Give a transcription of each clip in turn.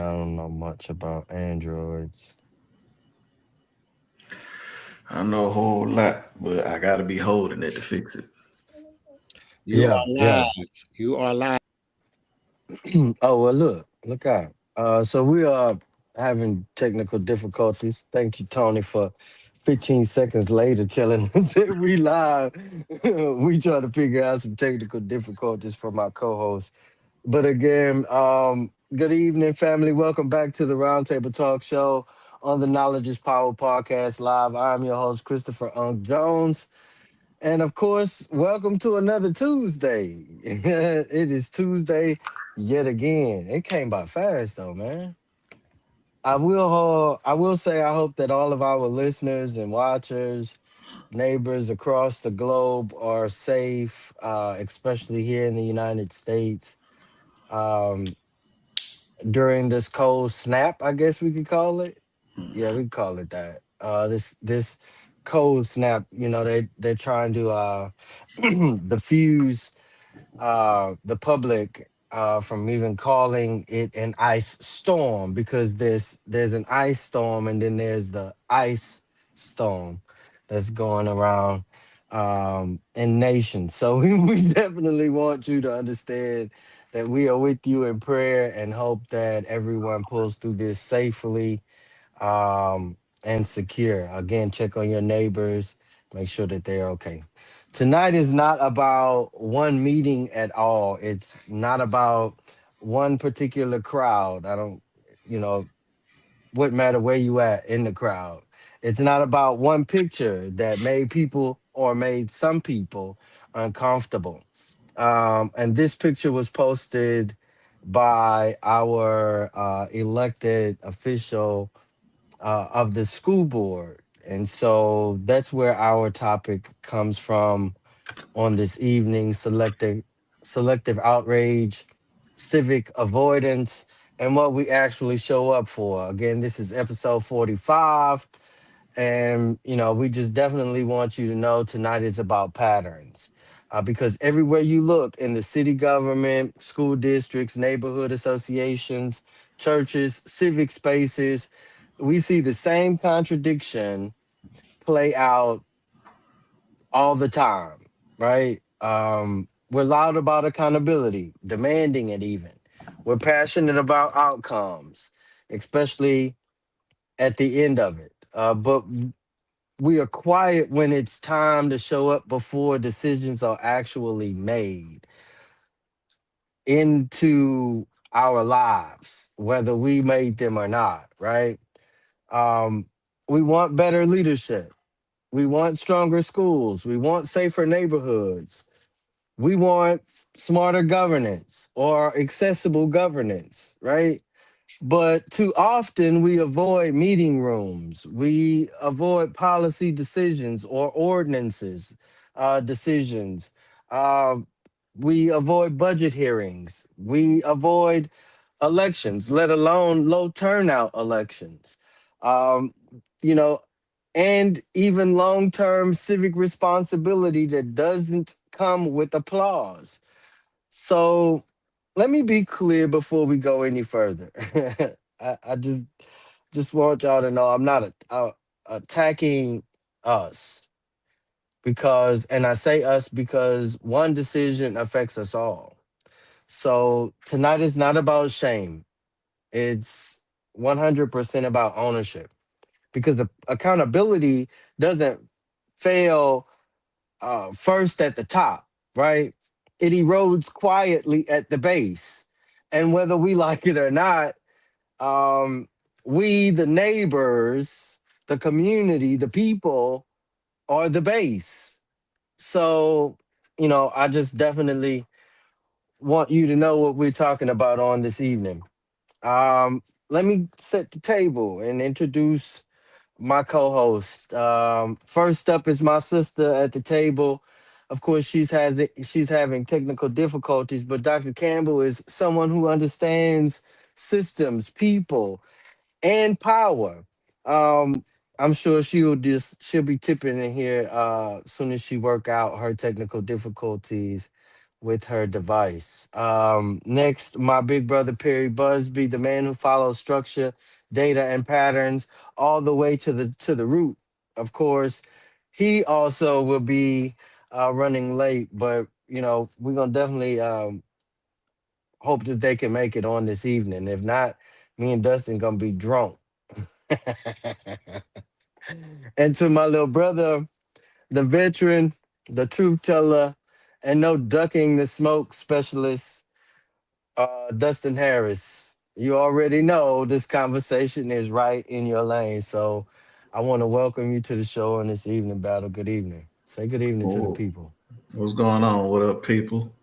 I don't know much about androids. I know a whole lot, but I got to be holding it to fix it. You are Yeah, live. yeah. You are live. Oh well, look out. So we are having technical difficulties. Thank you, Tony, for 15 seconds later telling us that we live. We try to figure out some technical difficulties from our co-host. But again, good evening, family. Welcome back to the Roundtable Talk Show on the Knowledge is Power Podcast Live. I'm your host, Christopher Unk Jones. And of course, welcome to another Tuesday. It is Tuesday yet again. It came by fast though, man. I will say I hope that all of our listeners and watchers, neighbors across the globe are safe, especially here in the United States. Um, During this cold snap, I guess we could call it. Yeah, we call it that. This cold snap, they're trying to diffuse the public from even calling it an ice storm because there's an ice storm and then there's the ice storm that's going around in nations. So we definitely want you to understand that we are with you in prayer and hope that everyone pulls through this safely and secure. Again, check on your neighbors, make sure that they're okay. Tonight is not about one meeting at all. It's not about one particular crowd. I don't, you know, what matter where you at in the crowd. It's not about one picture that made people or made some people uncomfortable. And this picture was posted by our elected official of the school board. And so that's where our topic comes from on this evening: selective outrage, civic avoidance, and what we actually show up for. Again, this is episode 45. And, we just definitely want you to know tonight is about patterns. Because everywhere you look in the city government, school districts, neighborhood associations, churches, civic spaces, we see the same contradiction play out all the time, right? We're loud about accountability, demanding it even. We're passionate about outcomes, especially at the end of it. But we are quiet when it's time to show up before decisions are actually made into our lives, whether we made them or not, right? Um, we want better leadership. We want stronger schools. We want safer neighborhoods. We want smarter governance or accessible governance, right? But too often we avoid meeting rooms. We avoid policy decisions or ordinances decisions. Um, we avoid budget hearings. We avoid elections, let alone low turnout elections. Um, you know, and even long term civic responsibility that doesn't come with applause. So let me be clear before we go any further. I just want y'all to know I'm not attacking us because, and I say us because one decision affects us all. So tonight is not about shame. It's 100% about ownership because the accountability doesn't fail first at the top, right? It erodes quietly at the base. And whether we like it or not, um, we, the neighbors, the community, the people, are the base. So, I just definitely want you to know what we're talking about on this evening. Let me set the table and introduce my co-host. First up is my sister at the table. Of course, she's having technical difficulties, but Dr. Campbell is someone who understands systems, people, and power. Um, I'm sure she'll be tipping in here as soon as she work out her technical difficulties with her device. Next, my big brother Perry Busby, the man who follows structure, data, and patterns all the way to the root. Of course, he also will be running late, but we're gonna definitely hope that they can make it on this evening. If not, me and Dustin gonna be drunk. And to my little brother, the veteran, the truth teller, and no ducking the smoke specialist, Dustin Harris. You already know this conversation is right in your lane. So I want to welcome you to the show on this evening, Battle. Good evening. Say good evening to the Oh, people. what's going on? What up, people?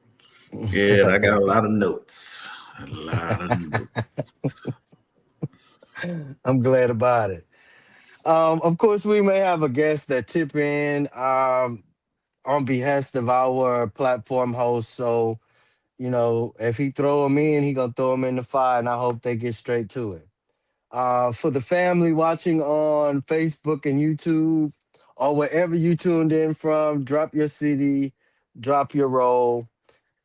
Yeah, I got a lot of notes. A lot of notes. I'm glad about it. Of course, we may have a guest that tip in on behest of our platform host. So, if he throw them in, he gonna throw them in the fire, and I hope they get straight to it. For the family watching on Facebook and YouTube, or wherever you tuned in from, drop your city, drop your role,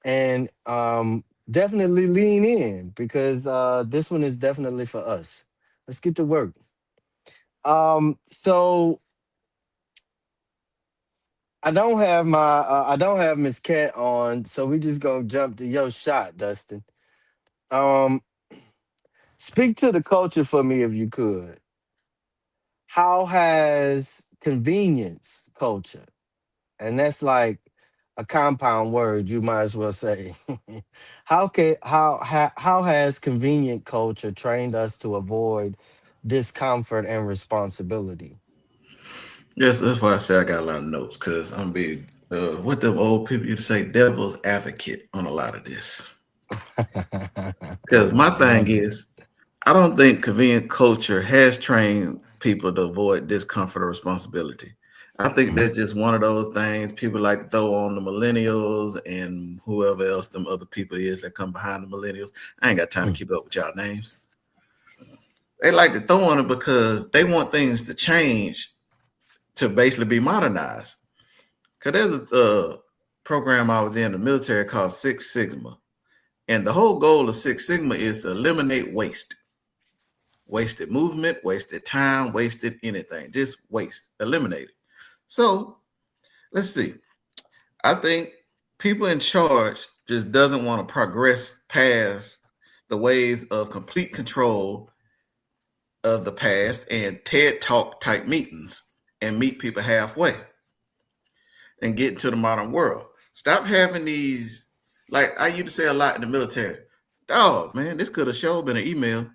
and definitely lean in because this one is definitely for us. Let's get to work. So I don't have Miss Cat on, so we just gonna jump to your shot, Dustin. Um, Speak to the culture for me if you could. How has convenience culture, and that's like a compound word, you might as well say. How has convenient culture trained us to avoid discomfort and responsibility? Yes, that's why I say I got a lot of notes because I'm big. What them old people used to say, devil's advocate on a lot of this. Because my thing Love it. is, I don't think convenient culture has trained people to avoid discomfort or responsibility. I think Mhm. that's just one of those things people like to throw on the millennials and whoever else them other people is that come behind the millennials. I ain't got time to Mm. keep up with y'all names. They like to throw on it because they want things to change to basically be modernized. Because there's a program I was in the military called Six Sigma. And the whole goal of Six Sigma is to eliminate waste. Wasted movement, wasted time, wasted anything. Just waste. Eliminate it. So let's see. I think people in charge just doesn't want to progress past the ways of complete control of the past and TED Talk type meetings and meet people halfway and get into the modern world. Stop having these, like I used to say a lot in the military. Dog, man, this could have sure been an email.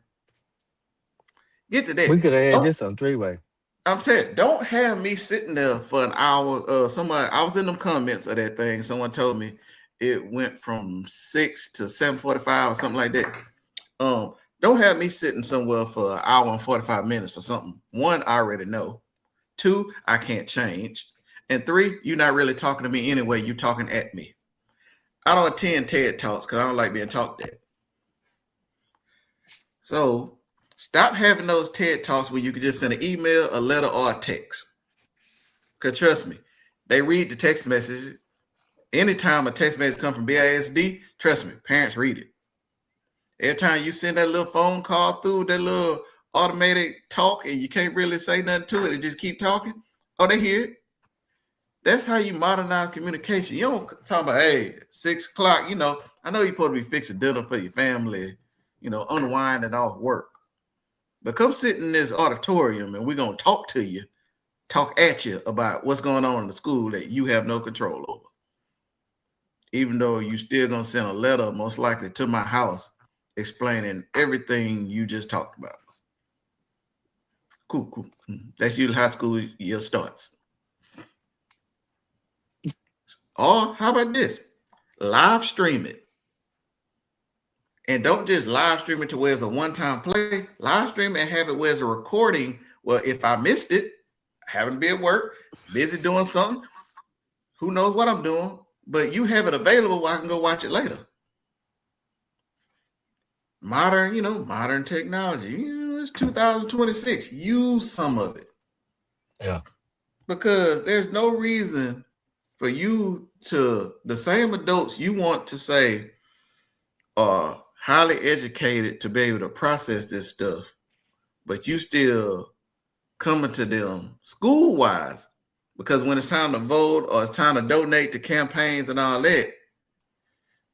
Get to We that. could have had Don't this on three way. I'm saying, don't have me sitting there for an hour. Somebody, I was in them comments of that thing. Someone told me it went from 6 to 7:45 or something like that. Um, don't have me sitting somewhere for an hour and 45 minutes for something. One, I already know. Two, I can't change. And three, you're not really talking to me anyway. You're talking at me. I don't attend TED Talks because I don't like being talked at. So stop having those TED Talks where you can just send an email, a letter, or a text. Because trust me, they read the text message. Anytime a text message comes from BISD, trust me, parents read it. Every time you send that little phone call through that little automated talk and you can't really say nothing to it and just keep talking, oh, they hear it. That's how you modernize communication. You don't talk about, hey, 6 o'clock, I know you're supposed to be fixing dinner for your family, unwinding off work. But come sit in this auditorium and we're going to talk at you about what's going on in the school that you have no control over. Even though you still going to send a letter, most likely to my house, explaining everything you just talked about. Cool. That's usually how school year starts. Or how about this? Live stream it. And don't just live stream it to where it's a one-time play. Live stream it and have it where it's a recording. Well, if I missed it, I happen to be at work, busy doing something, who knows what I'm doing, but you have it available where I can go watch it later. Modern technology. It's 2026. Use some of it. Yeah. Because there's no reason. for you to the same adults you want to say are highly educated to be able to process this stuff, but you still coming to them school wise because when it's time to vote or it's time to donate to campaigns and all that,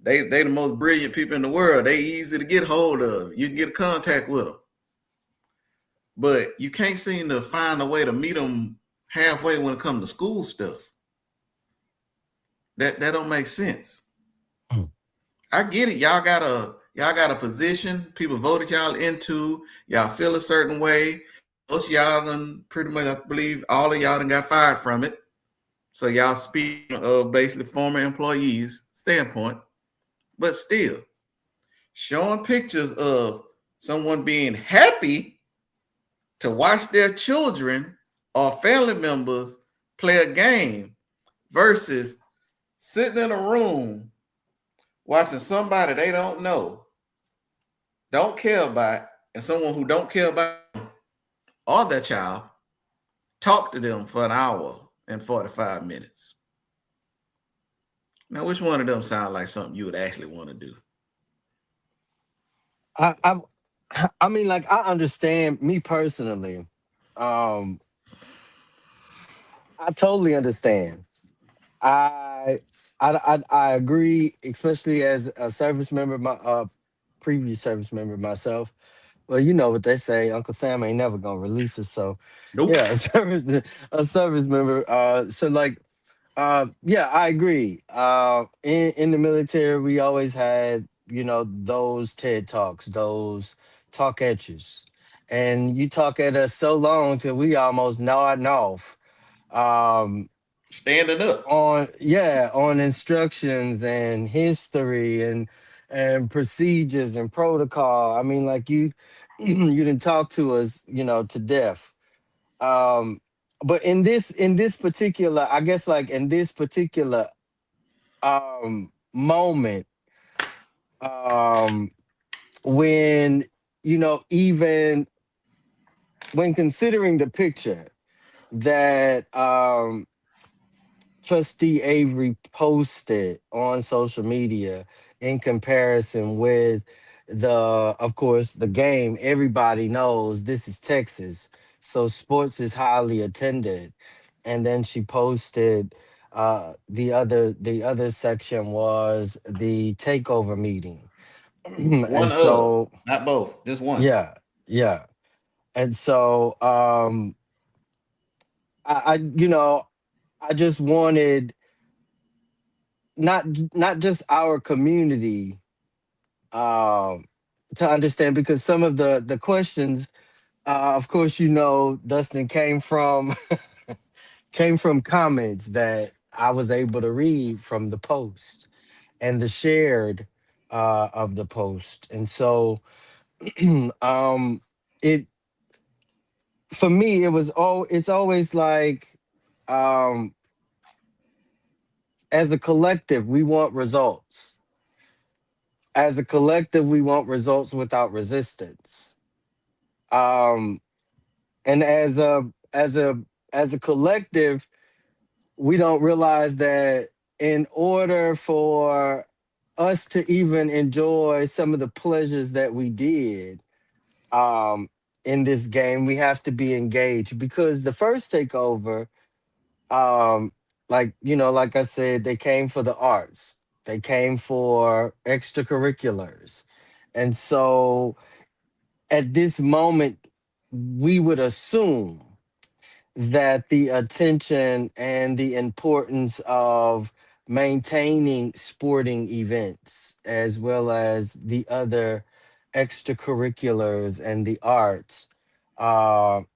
they the most brilliant people in the world. They easy to get hold of. You can get a contact with them, but you can't seem to find a way to meet them halfway when it comes to school stuff. That don't make sense. Mm. I get it. Y'all got a position. People voted y'all into. Y'all feel a certain way. Most of y'all done pretty much, I believe, all of y'all done got fired from it. So y'all speak of basically former employees' standpoint, but still showing pictures of someone being happy to watch their children or family members play a game versus sitting in a room watching somebody they don't know, don't care about, and someone who don't care about or their child talk to them for an hour and 45 minutes. Now, which one of them sound like something you would actually want to do? I, I I mean, like, I understand me personally. Um, I totally understand. I I agree, especially as a service member, my previous service member myself. Well, you know what they say, Uncle Sam ain't never gonna release us. So Nope. yeah, a service member. So like, yeah, I agree. In the military, we always had, those TED talks, those talk at yous, and you talk at us so long till we almost nodding off. Um, Standing up. on instructions and history and procedures and protocol. I mean, like, you you didn't talk to us, to death. um but in this particular, I guess, like, in this particular moment, um when, even when considering the picture that Trustee Avery posted on social media, in comparison with, of course, the game. Everybody knows this is Texas, so sports is highly attended. And then she posted, the other section was the takeover meeting. And One of, so, not both, just one. yeah, yeah. And so, I just wanted, not just our community, um to understand, because some of the questions, of course, Dustin, came from comments that I was able to read from the post and the shared, of the post. And so, um it for me, it's always like, um as a collective, we want results. As a collective, we want results without resistance. um and as a collective, we don't realize that, in order for us to even enjoy some of the pleasures that we did, um in this game, we have to be engaged, because the first takeover, um like I said, they came for the arts, they came for extracurriculars. And so, at this moment, we would assume that the attention and the importance of maintaining sporting events, as well as the other extracurriculars and the arts,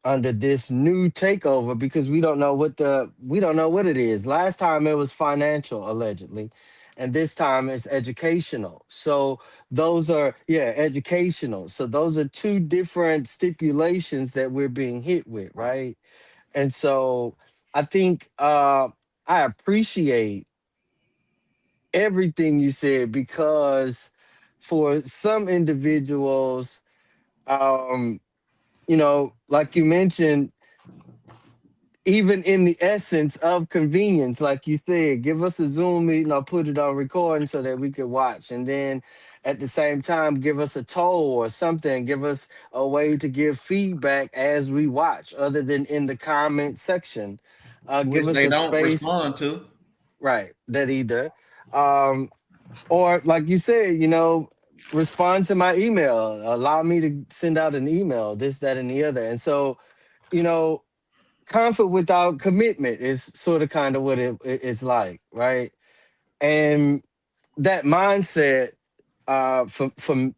under this new takeover, because we don't know what it is. Last time it was financial, allegedly, and this time it's educational. So those are, yeah, educational. So those are two different stipulations that we're being hit with, right? And so, I think, I appreciate everything you said, because for some individuals, like you mentioned, even in the essence of convenience, like you said, give us a Zoom meeting or put it on recording so that we could watch. And then at the same time, give us a toll or something, give us a way to give feedback as we watch, other than in the comment section. Give which us they a don't space, respond to. right? That either. Um, or like you said, respond to my email, allow me to send out an email, this, that, and the other. And so, you know, conflict without commitment is sort of kind of what it's like, right? And that mindset,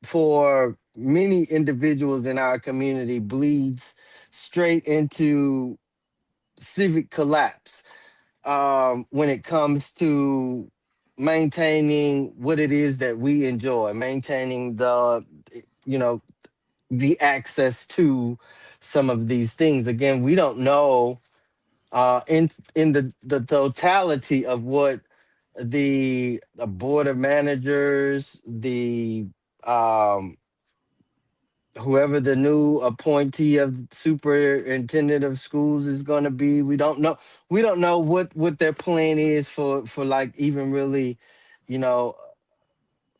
for many individuals in our community, bleeds straight into civic collapse, when it comes to maintaining what it is that we enjoy, maintaining you know the access to some of these things. Again, we don't know, in the totality of what the board of managers, the um whoever the new appointee of superintendent of schools is going to be. We don't know what their plan is for like even really, you know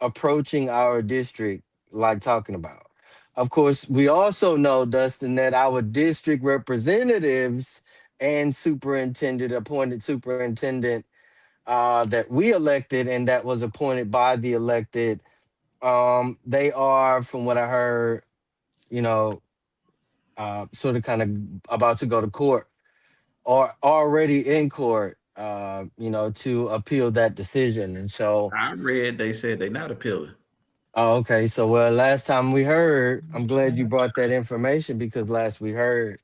approaching our district, like talking about. Of course, we also know, Dustin, that our district representatives and appointed superintendent, that we elected and that was appointed by the elected, they are, from what I heard, you know, sort of kind of about to go to court or already in court, to appeal that decision. And so, I read they said they not appealing. oh, okay. So, well, last time we heard, I'm glad you brought that information, because last we heard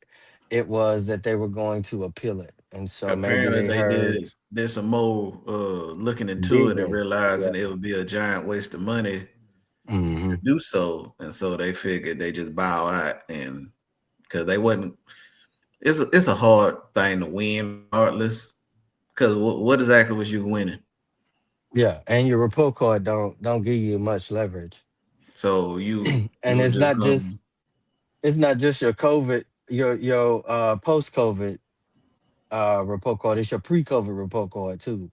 it was that they were going to appeal it. And so maybe Apparently they they heard did some more looking into it and digging. Yeah. realizing it would be a giant waste of money to Hmm. do so, and so they figured they just bow out, and because they wasn't. It's a hard thing to win regardless. Because what exactly was you winning? Yeah. And your report card don't give you much leverage. So you And would it's just not come. just your COVID, your post COVID report card, it's your pre COVID report card too.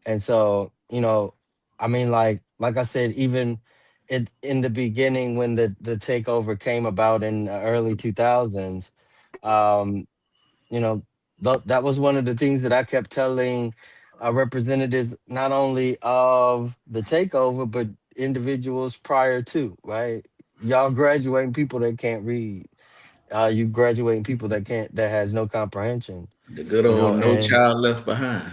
And so, I mean, like I said, even in the beginning, when the takeover came about in the early 2000s, um, you know, that was one of the things that I kept telling representatives, not only of the takeover, but individuals prior to, right? Y'all graduating people that can't read. You graduating people that has no comprehension, The good old no and child left behind.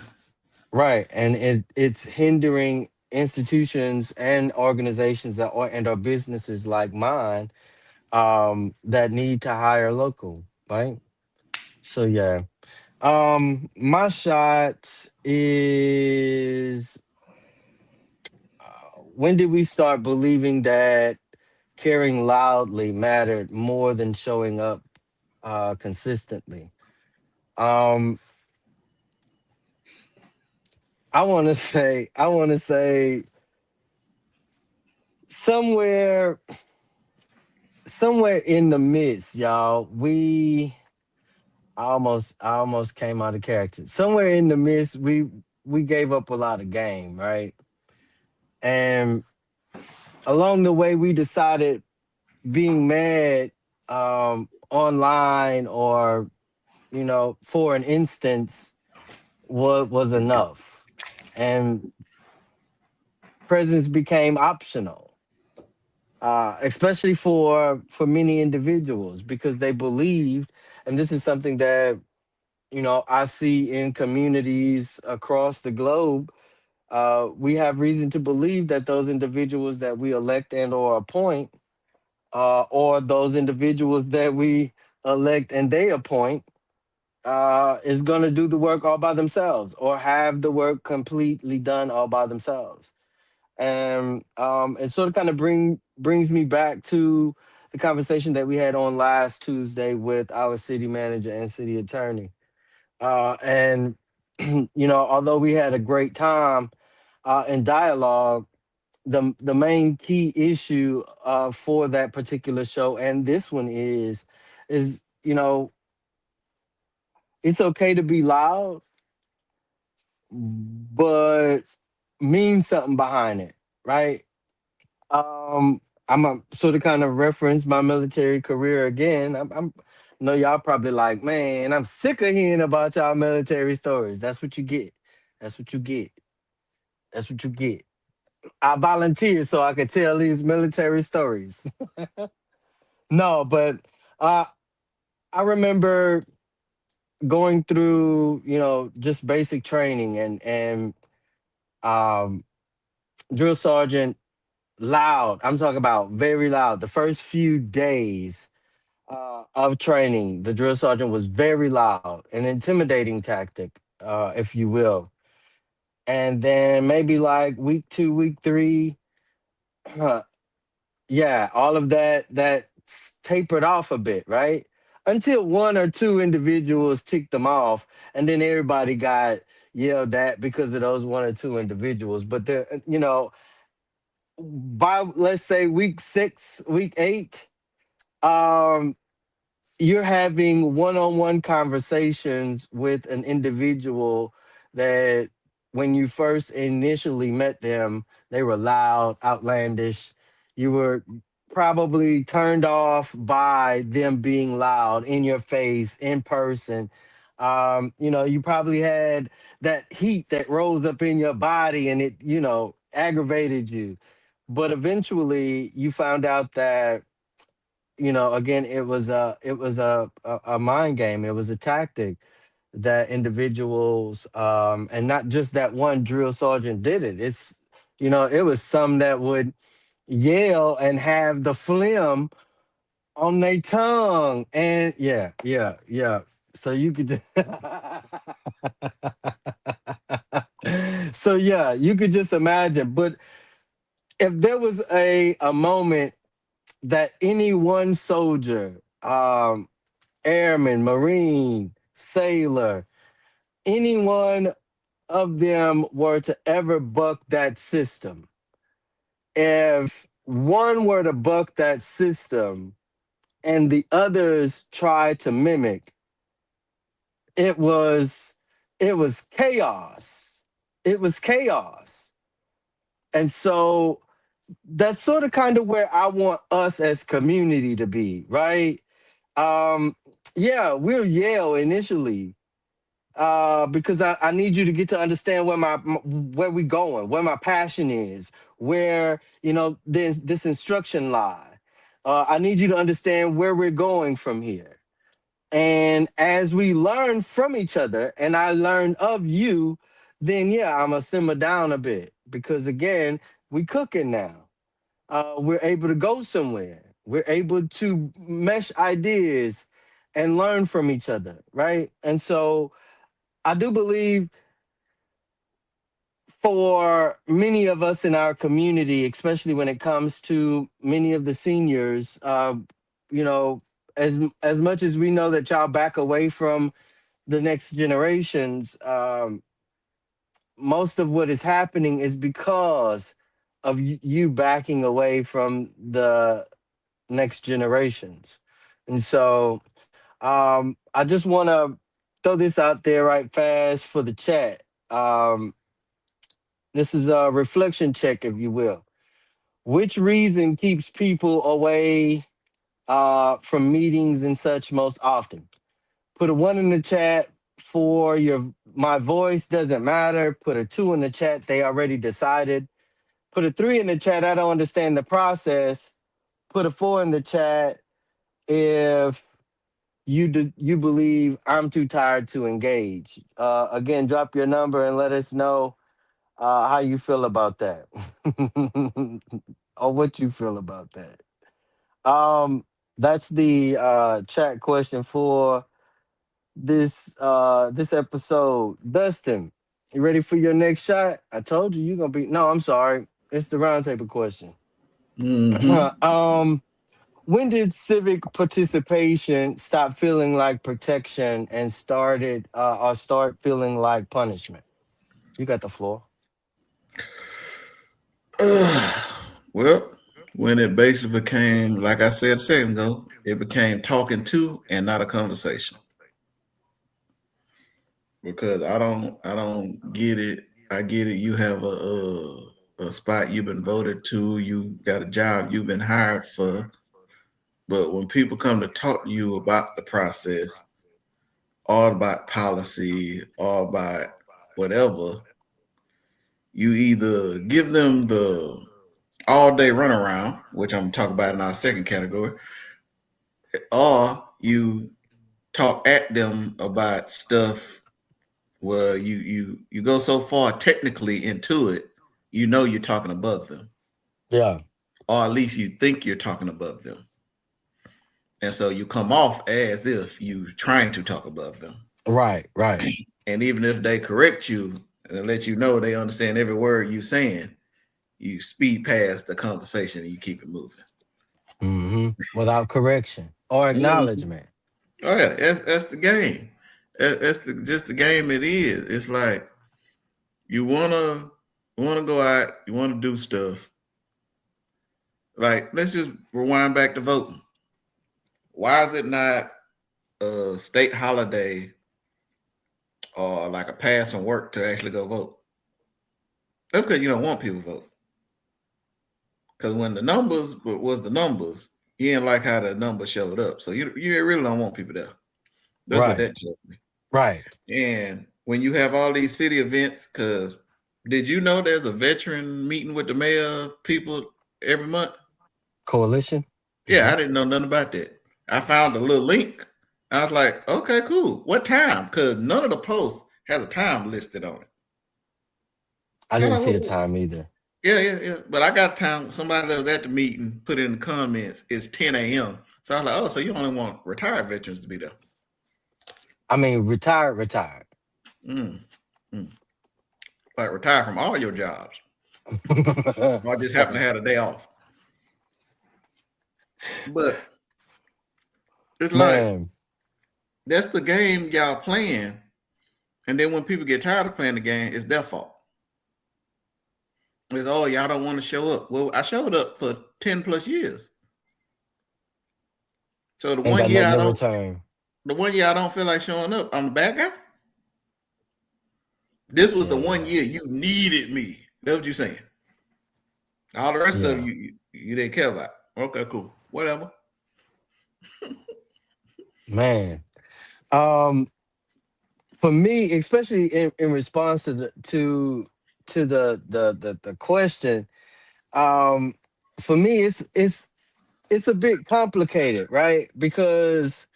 right, and it's hindering institutions and organizations and our businesses like mine, that need to hire local, right? So yeah, my shot is, when did we start believing that caring loudly mattered more than showing up consistently? Um, I want to say somewhere somewhere in the midst, y'all. I almost came out of character. Somewhere in the midst, we gave up a lot of game, right? And along the way, we decided being mad, online, or for an instance, what was enough, and presence became optional, especially for many individuals, because they believed, and this is something that I see in communities across the globe. We have reason to believe that those individuals that we elect and or appoint, or those individuals that we elect and they appoint, is going to do the work all by themselves, or have the work completely done all by themselves. And it sort of kind of brings me back to the conversation that we had on last Tuesday with our city manager and city attorney. And although we had a great time in dialogue, the main key issue for that particular show and this one is it's okay to be loud, but mean something behind it, right? Um, I'm a sort of kind of reference my military career again. I know y'all probably like, man, I'm sick of hearing about y'all military stories. That's what you get. That's what you get. That's what you get. I volunteered so I could tell these military stories. No, but uh, I remember going through, just basic training and um, drill sergeant loud. I'm talking about very loud. The first few days of training, the drill sergeant was very loud, an intimidating tactic, if you will. And then maybe like week 2, week 3, yeah, all of that tapered off a bit, right? Until one or two individuals ticked them off, and then everybody got yelled at because of those one or two individuals. But by let's say week 6, week 8, um, you're having one-on-one conversations with an individual that when you first initially met them, they were loud, outlandish. You were probably turned off by them being loud in your face, in person. You probably had that heat that rose up in your body and it, aggravated you. But eventually you found out that again, it was a mind game. It was a tactic that individuals, and not just that one drill sergeant did it. It was some that would yell and have the phlegm on their tongue, and yeah, yeah, yeah. So you could, so yeah, you could just imagine. But if there was a moment that any one soldier, airman, marine, sailor, any one of them were to ever buck that system, if one were to buck that system and the others try to mimic, it was it was chaos. It was chaos. And so that's sort of kind of where I want us as community to be, right? Um, yeah, we'll yell initially, because I need you to get to understand where we going, where my passion is, where this instruction lie. I need you to understand where we're going from here. And as we learn from each other, and I learn of you, then yeah, I'm gonna simmer down a bit because again, we cooking now. We're able to go somewhere. We're able to mesh ideas and learn from each other, right? And so I do believe for many of us in our community, especially when it comes to many of the seniors, you know, as much as we know that y'all back away from the next generations, most of what is happening is because of you backing away from the next generations. And so I just want to throw this out there right fast for the chat. This is a reflection check, if you will. Which reason keeps people away from meetings and such most often? Put a 1 in the chat for your my voice doesn't matter. Put a 2 in the chat. They already decided. Put a 3 in the chat. I don't understand the process. Put a 4 in the chat if you believe I'm too tired to engage. Again, drop your number and let us know how you feel about that, or what you feel about that. That's the chat question for this episode. Dustin, you ready for your next shot? I told you you're gonna be. No, I'm sorry. It's the roundtable question. Mm-hmm. um, when did civic participation stop feeling like protection and start feeling like punishment? You got the floor. Well, when it basically became, like I said a second ago, it became talking to and not a conversation. because I don't get it. I get it. You have a spot you've been voted to. You got a job you've been hired for. But when people come to talk to you about the process, all about policy, all about whatever, you either give them the all day runaround, which I'm talking about in our second category, or you talk at them about stuff where you go so far technically into it, you're talking above them, Yeah. or at least you think you're talking above them, and so you come off as if you trying to talk above them. Right. Right. And even if they correct you and let you know they understand every word you're saying, you speed past the conversation and you keep it moving. Without correction or Mhm. acknowledgement. Oh yeah, that's the game. Just the game it is. It's like you wanna go out, you wanna do stuff. Like let's just rewind back to voting. Why is it not a state holiday or like a pass from work to actually go vote? That's because you don't want people to vote. Because when the numbers was the numbers, you didn't like how the numbers showed up. So you really don't want people there. That's what Right. that tells me. Right. And when you have all these city events, because did you know there's a veteran meeting with the mayor people every month? Coalition. Yeah, Hmm. I didn't know nothing about that. I found a little link. I was like, okay, cool. What time? Because none of the posts has a time listed on it. I I was didn't like, see a well, time either. yeah. But I got time. Somebody that was at the meeting put in the comments, it's 10 a.m. So I was like, oh, so you only want retired veterans to be there. I mean, retired, retired. Mm, mm. Like retire from all your jobs. Or just happen to have a day off. But it's like Man, that's the game y'all playing. And then when people get tired of playing the game, it's their fault. It's oh, y'all don't want to show up. Well, I showed up for 10 plus years. So ain't got nothing to return. the one year I don't feel like showing up, I'm the bad guy. This was the one Yeah. year you needed me. That's what you're saying. All the rest of Yeah. you didn't care about. Okay, cool. Whatever. Man. Um, for me, especially in response to the question, um, for me it's a bit complicated, right? Because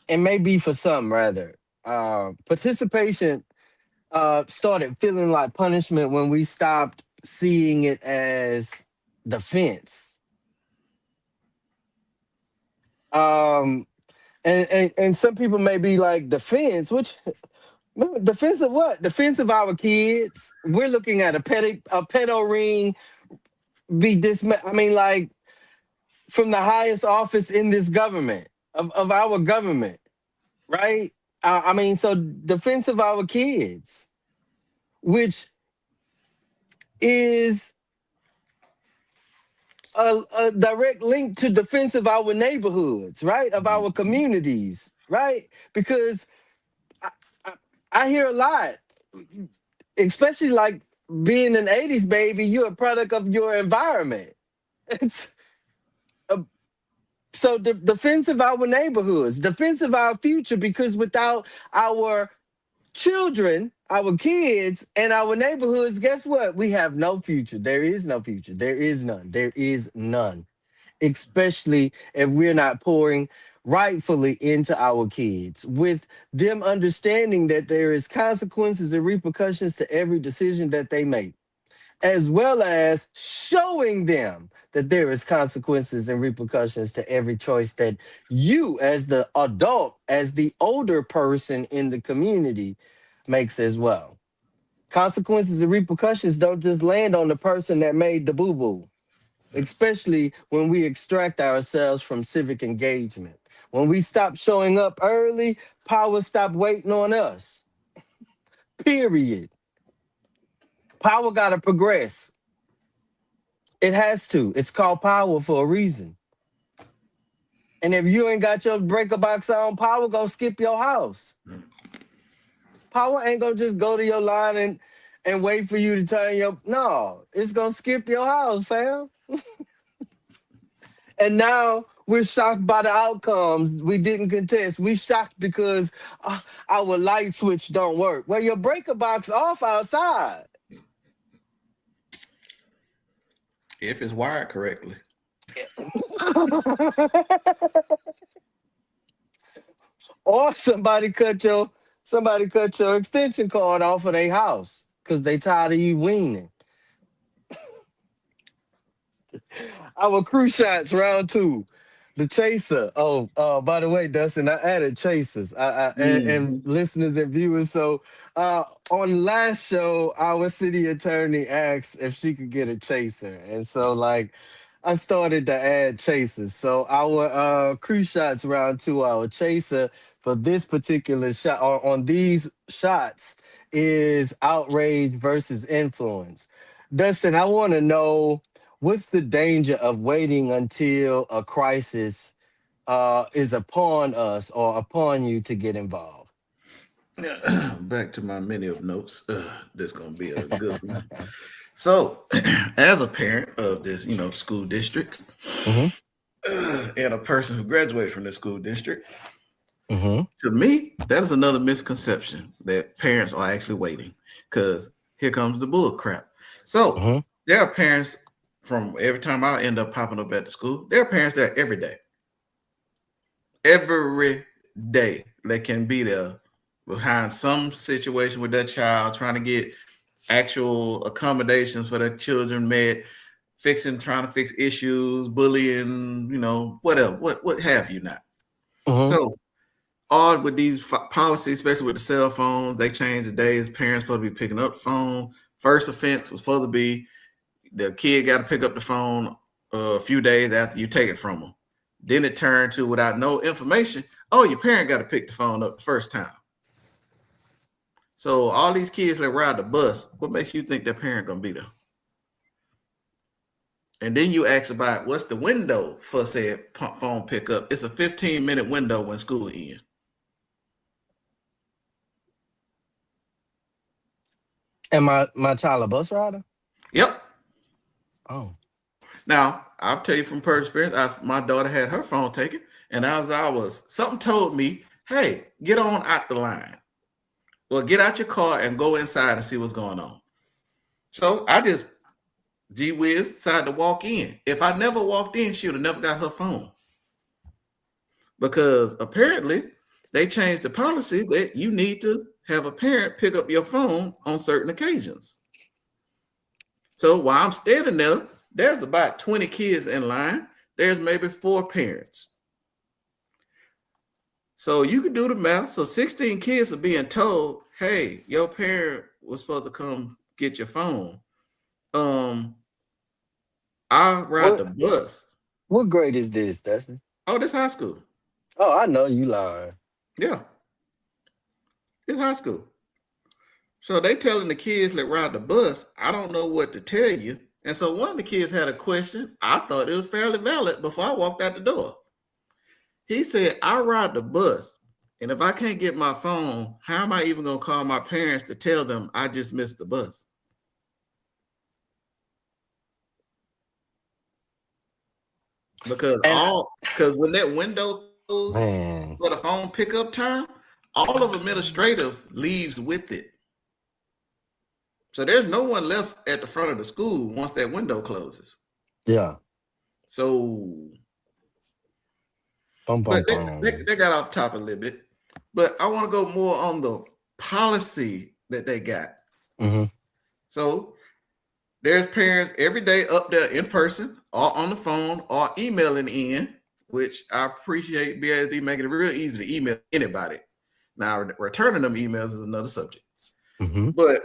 it may be for some rather. Participation started feeling like punishment when we stopped seeing it as defense. Um, and some people may be like defense, which defense of what? Defense of our kids. We're looking at a pedo ring be disma. I mean, like from the highest office in this government of our government, right? I mean, so defense of our kids, which is a direct link to defense of our neighborhoods, right? Of our Mhm. communities, right? Because I, I, I hear a lot, especially like being an 80s baby, you're a product of your environment. It's a, so defense of our neighborhoods, defense of our future, because without our children, our kids, and our neighborhoods, guess what? We have no future. There is no future. There is none. There is none. Especially if we're not pouring rightfully into our kids with them understanding that there is consequences and repercussions to every decision that they make, as well as showing them that there is consequences and repercussions to every choice that you as the adult, as the older person in the community makes as well. Consequences and repercussions don't just land on the person that made the boo-boo, especially when we extract ourselves from civic engagement. When we stop showing up early, power stop waiting on us. Period. Power got to progress. It has to. It's called power for a reason. And if you ain't got your breaker box on, power gonna skip your house. Power ain't gonna just go to your line and wait for you to turn your no. It's gonna skip your house, fam. And now we're shocked by the outcomes. We didn't contest. We shocked because our light switch don't work. Well, your breaker box off outside. If it's wired correctly. Or somebody cut your extension cord off of their house because they tired of you weaning. Our crew shots round 2. The chaser. Oh, by the way, Dustin, I added chasers. And listeners and viewers. So on last show, our city attorney asked if she could get a chaser. And so I started to add chasers. So our crew shots round 2, our chaser for this particular shot on these shots is outrage versus influence. Dustin, I want to know, what's the danger of waiting until a crisis is upon us or upon you to get involved? Back to my menu of notes. This is gonna be a good one. So, as a parent of this, school district, and a person who graduated from this school district, to me, that is another misconception that parents are actually waiting. Because here comes the bull crap. So, there are parents from every time I end up popping up at the school, there are parents there every day. Every day they can be there behind some situation with their child, trying to get actual accommodations for their children met, trying to fix issues, bullying, whatever, what have you not. So all with these policies, especially with the cell phones, they changed the days parents supposed to be picking up the phone. First offense was supposed to be the kid got to pick up the phone a few days after you take it from them. Then it turned to, without no information, your parent got to pick the phone up the first time. So all these kids that ride the bus, what makes you think their parent gonna be there? And then you ask about what's the window for said phone pickup. It's a 15-minute window when school ends. And my child a bus rider? Yep. Oh. Now, I'll tell you from personal experience, my daughter had her phone taken, and something told me, hey, get on out the line. Well, get out your car and go inside and see what's going on. So I just, gee whiz, decided to walk in. If I never walked in, she would have never got her phone. Because apparently they changed the policy that you need to have a parent pick up your phone on certain occasions. So while I'm standing there, there's about 20 kids in line. There's maybe 4 parents. So you can do the math. So 16 kids are being told, hey, your parent was supposed to come get your phone. I ride the bus. What grade is this, Dustin? Oh, this high school. Oh, I know you lying. Yeah. It's high school. So they telling the kids that ride the bus, I don't know what to tell you. And so one of the kids had a question. I thought it was fairly valid before I walked out the door. He said, I ride the bus, and if I can't get my phone, how am I even going to call my parents to tell them I just missed the bus? Because when that window closes for the phone pickup time, all of administrative leaves with it. So there's no one left at the front of the school once that window closes. Yeah. So they got off topic a little bit, but I want to go more on the policy that they got. So there's parents every day up there in person or on the phone or emailing in, which I appreciate BASD making it real easy to email anybody. Now, returning them emails is another subject. But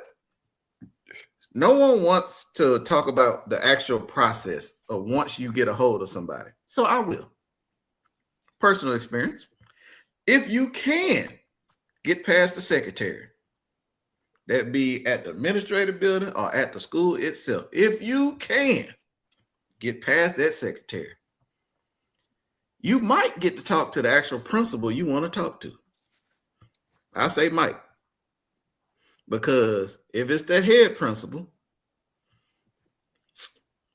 no one wants to talk about the actual process of once you get a hold of somebody. So I will. Personal experience. If you can get past the secretary, that be at the administrative building or at the school itself, if you can get past that secretary, you might get to talk to the actual principal you want to talk to. I say might. Because if it's that head principal,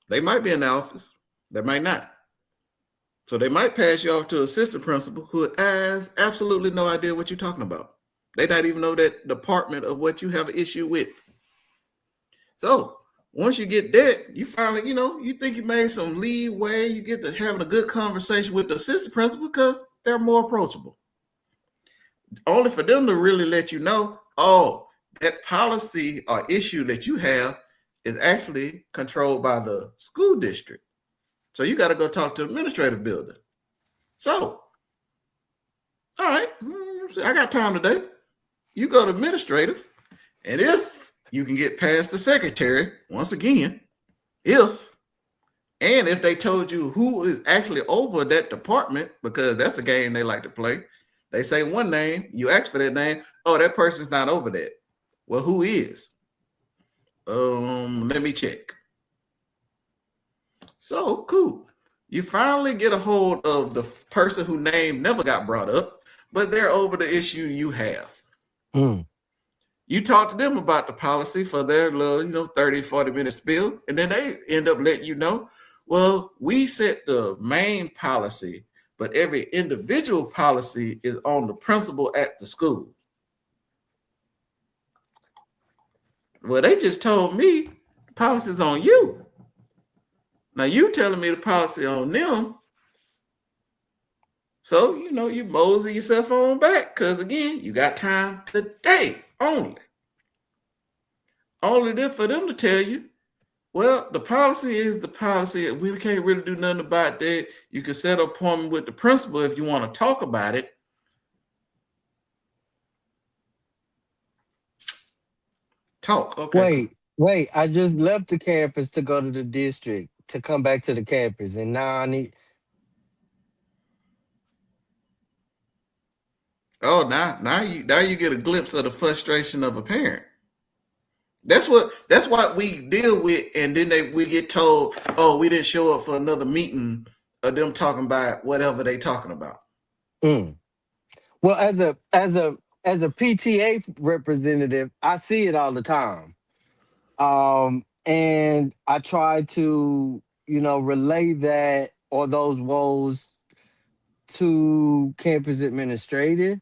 they might be in the office, they might not. So they might pass you off to assistant principal who has absolutely no idea what you're talking about. They not even know that department of what you have an issue with. So once you get that, you finally, you think you made some leeway. You get to having a good conversation with the assistant principal because they're more approachable. Only for them to really let you know, oh, that policy or issue that you have is actually controlled by the school district. So you got to go talk to the administrative building. So, all right, I got time today. You go to administrative, and if you can get past the secretary, once again, if they told you who is actually over that department, because that's a game they like to play. They say one name, you ask for that name. Oh, that person's not over that. Well, who is? Let me check. So cool. You finally get a hold of the person whose name never got brought up, but they're over the issue you have. You talk to them about the policy for their little, 30, 40-minute spiel, and then they end up letting you know, well, we set the main policy, but every individual policy is on the principal at the school. Well, they just told me the policy's on you. Now you telling me the policy on them. So, you mosey yourself on back because, again, you got time today only. Only there for them to tell you, well, the policy is the policy. We can't really do nothing about that. You can set an appointment with the principal if you want to talk about it. Talk. Okay. Wait. I just left the campus to go to the district to come back to the campus, and now I need. Oh, now you get a glimpse of the frustration of a parent. That's what we deal with, and then we get told, oh, we didn't show up for another meeting of them talking about whatever they talking about. Well, as a PTA representative, I see it all the time. And I try to, relay that or those woes to campus administration,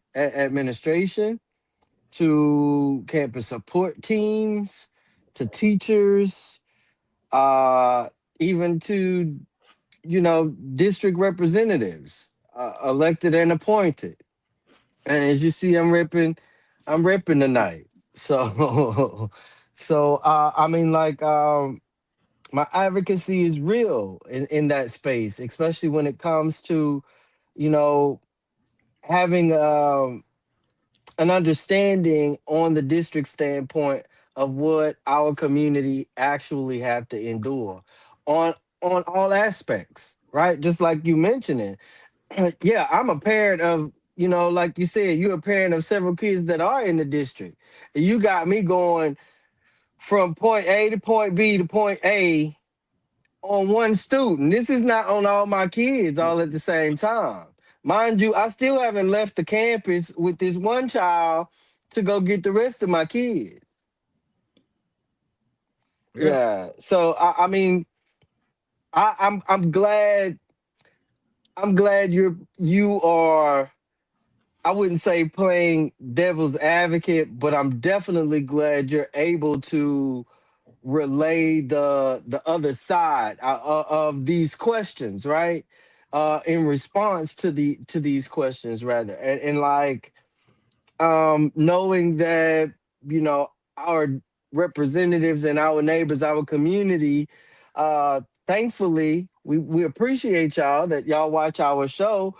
to campus support teams, to teachers, even to, district representatives, elected and appointed. And as you see, I'm ripping tonight. So, my advocacy is real in that space, especially when it comes to, having an understanding on the district standpoint of what our community actually have to endure on all aspects, right? Just like you mentioned it. Yeah, I'm a parent of, like you said, you're a parent of several kids that are in the district. And you got me going from point A to point B to point A on one student. This is not on all my kids all at the same time. Mind you, I still haven't left the campus with this one child to go get the rest of my kids. Yeah. So I'm glad you are, I wouldn't say playing devil's advocate, but I'm definitely glad you're able to relay the other side of these questions, right? In response to these questions, rather, and like knowing that our representatives and our neighbors, our community, thankfully we appreciate y'all that y'all watch our show.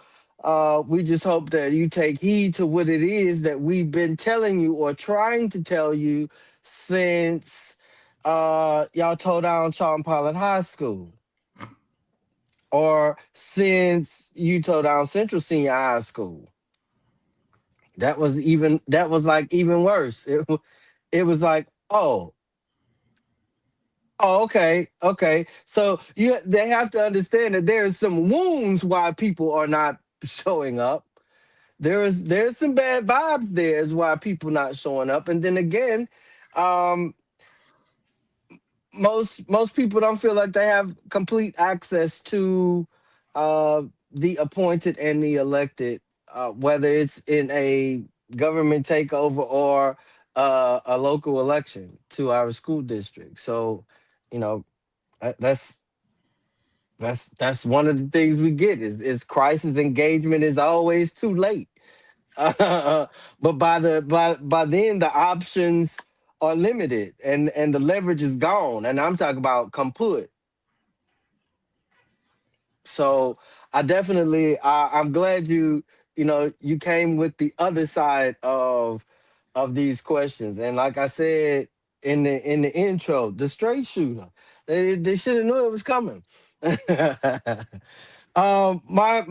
We just hope that you take heed to what it is that we've been telling you or trying to tell you since y'all tore down Charlton Pilot High School, or since you tore down Central Senior High School. That was like even worse. It was like, oh, okay. So they have to understand that there's some wounds why people are not showing up. there's some bad vibes there is why people not showing up. And then again, um, most people don't feel like they have complete access to uh, the appointed and the elected, whether it's in a government takeover or a local election to our school district. So, you know, that's that's one of the things we get is crisis engagement is always too late. But by then the options are limited and the leverage is gone. And I'm talking about kaput. So I definitely I'm glad you came with the other side of these questions. And like I said in the intro, the straight shooter, they should have knew it was coming. My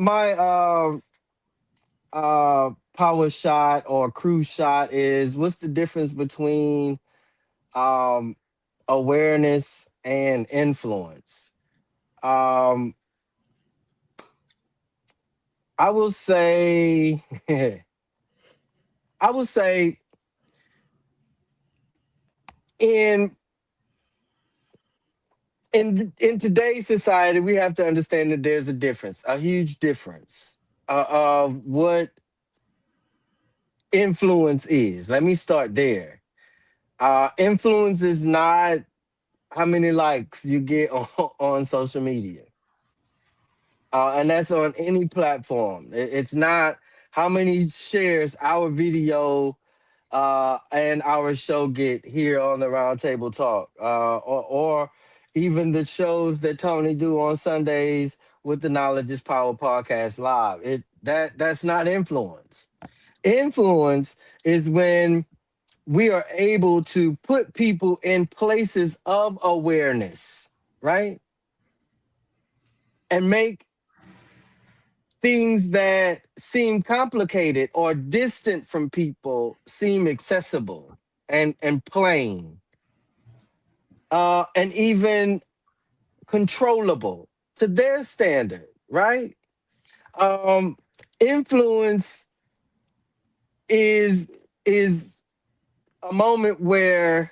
power shot or cruise shot is what's the difference between um awareness and influence? Um I will say I will say in in today's society we have to understand that there's a difference, a huge difference of what influence is. Let me start there. Influence is not how many likes you get on social media. And that's on any platform. It's not how many shares our video and our show get here on the Roundtable Talk, or even the shows that Tony do on Sundays with the Knowledge is Power podcast live. That's not influence. Influence is when we are able to put people in places of awareness, right? And make things that seem complicated or distant from people seem accessible and plain, and even controllable to their standard, right? um Influence is a moment where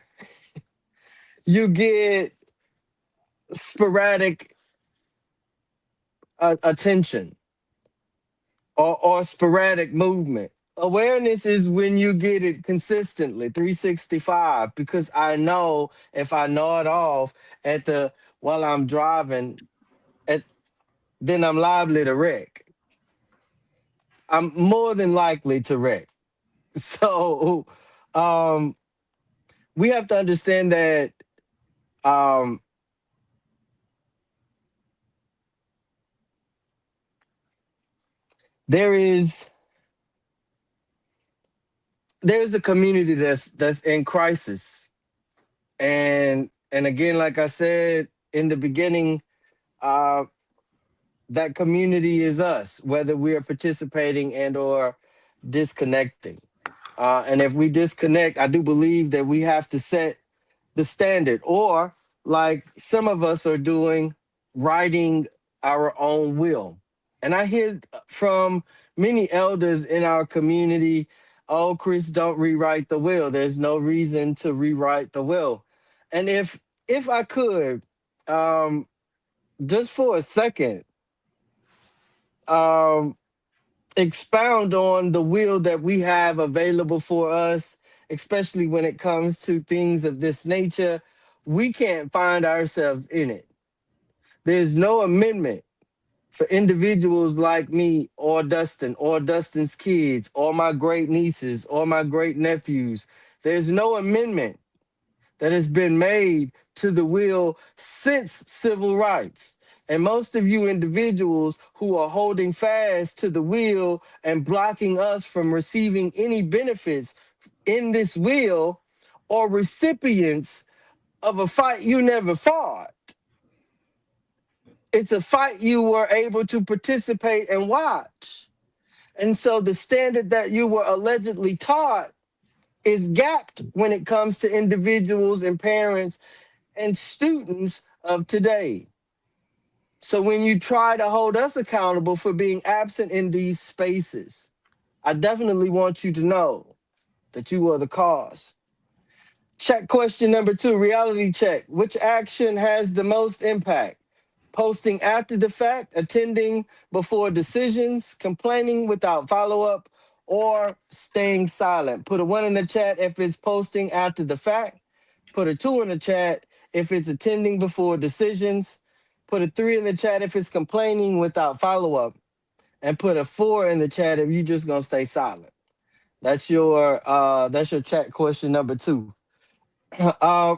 you get sporadic attention or sporadic movement. Awareness is when you get it consistently, 365, because I know if I nod off at the while I'm driving, at then I'm liable to wreck. I'm more than likely to wreck. So um we have to understand that um there is there's a community that's in crisis. And again, like I said in the beginning, uh that community is us, whether we are participating and or disconnecting. And if we disconnect, I do believe that we have to set the standard, or like some of us are doing, writing our own will. And I hear from many elders in our community, oh, Chris, don't rewrite the will. There's no reason to rewrite the will. And if I could, um, just for a second, um, expound on the will that we have available for us, especially when it comes to things of this nature. We can't find ourselves in it. There's no amendment for individuals like me or Dustin's kids or my great nieces or my great nephews. There's no amendment that has been made to the will since civil rights. And most of you individuals who are holding fast to the will and blocking us from receiving any benefits in this will are recipients of a fight you never fought. It's a fight you were able to participate and watch. And so the standard that you were allegedly taught is gapped when it comes to individuals and parents and students of today. So when you try to hold us accountable for being absent in these spaces, I definitely want you to know that you are the cause. Check question number two, reality check. Which action has the most impact? Posting after the fact, attending before decisions, complaining without follow up, or staying silent. Put a one in the chat if it's posting after the fact. Put a two in the chat if it's attending before decisions. Put a three in the chat if it's complaining without follow up. And put a four in the chat if you just gonna stay silent. That's your chat question number two.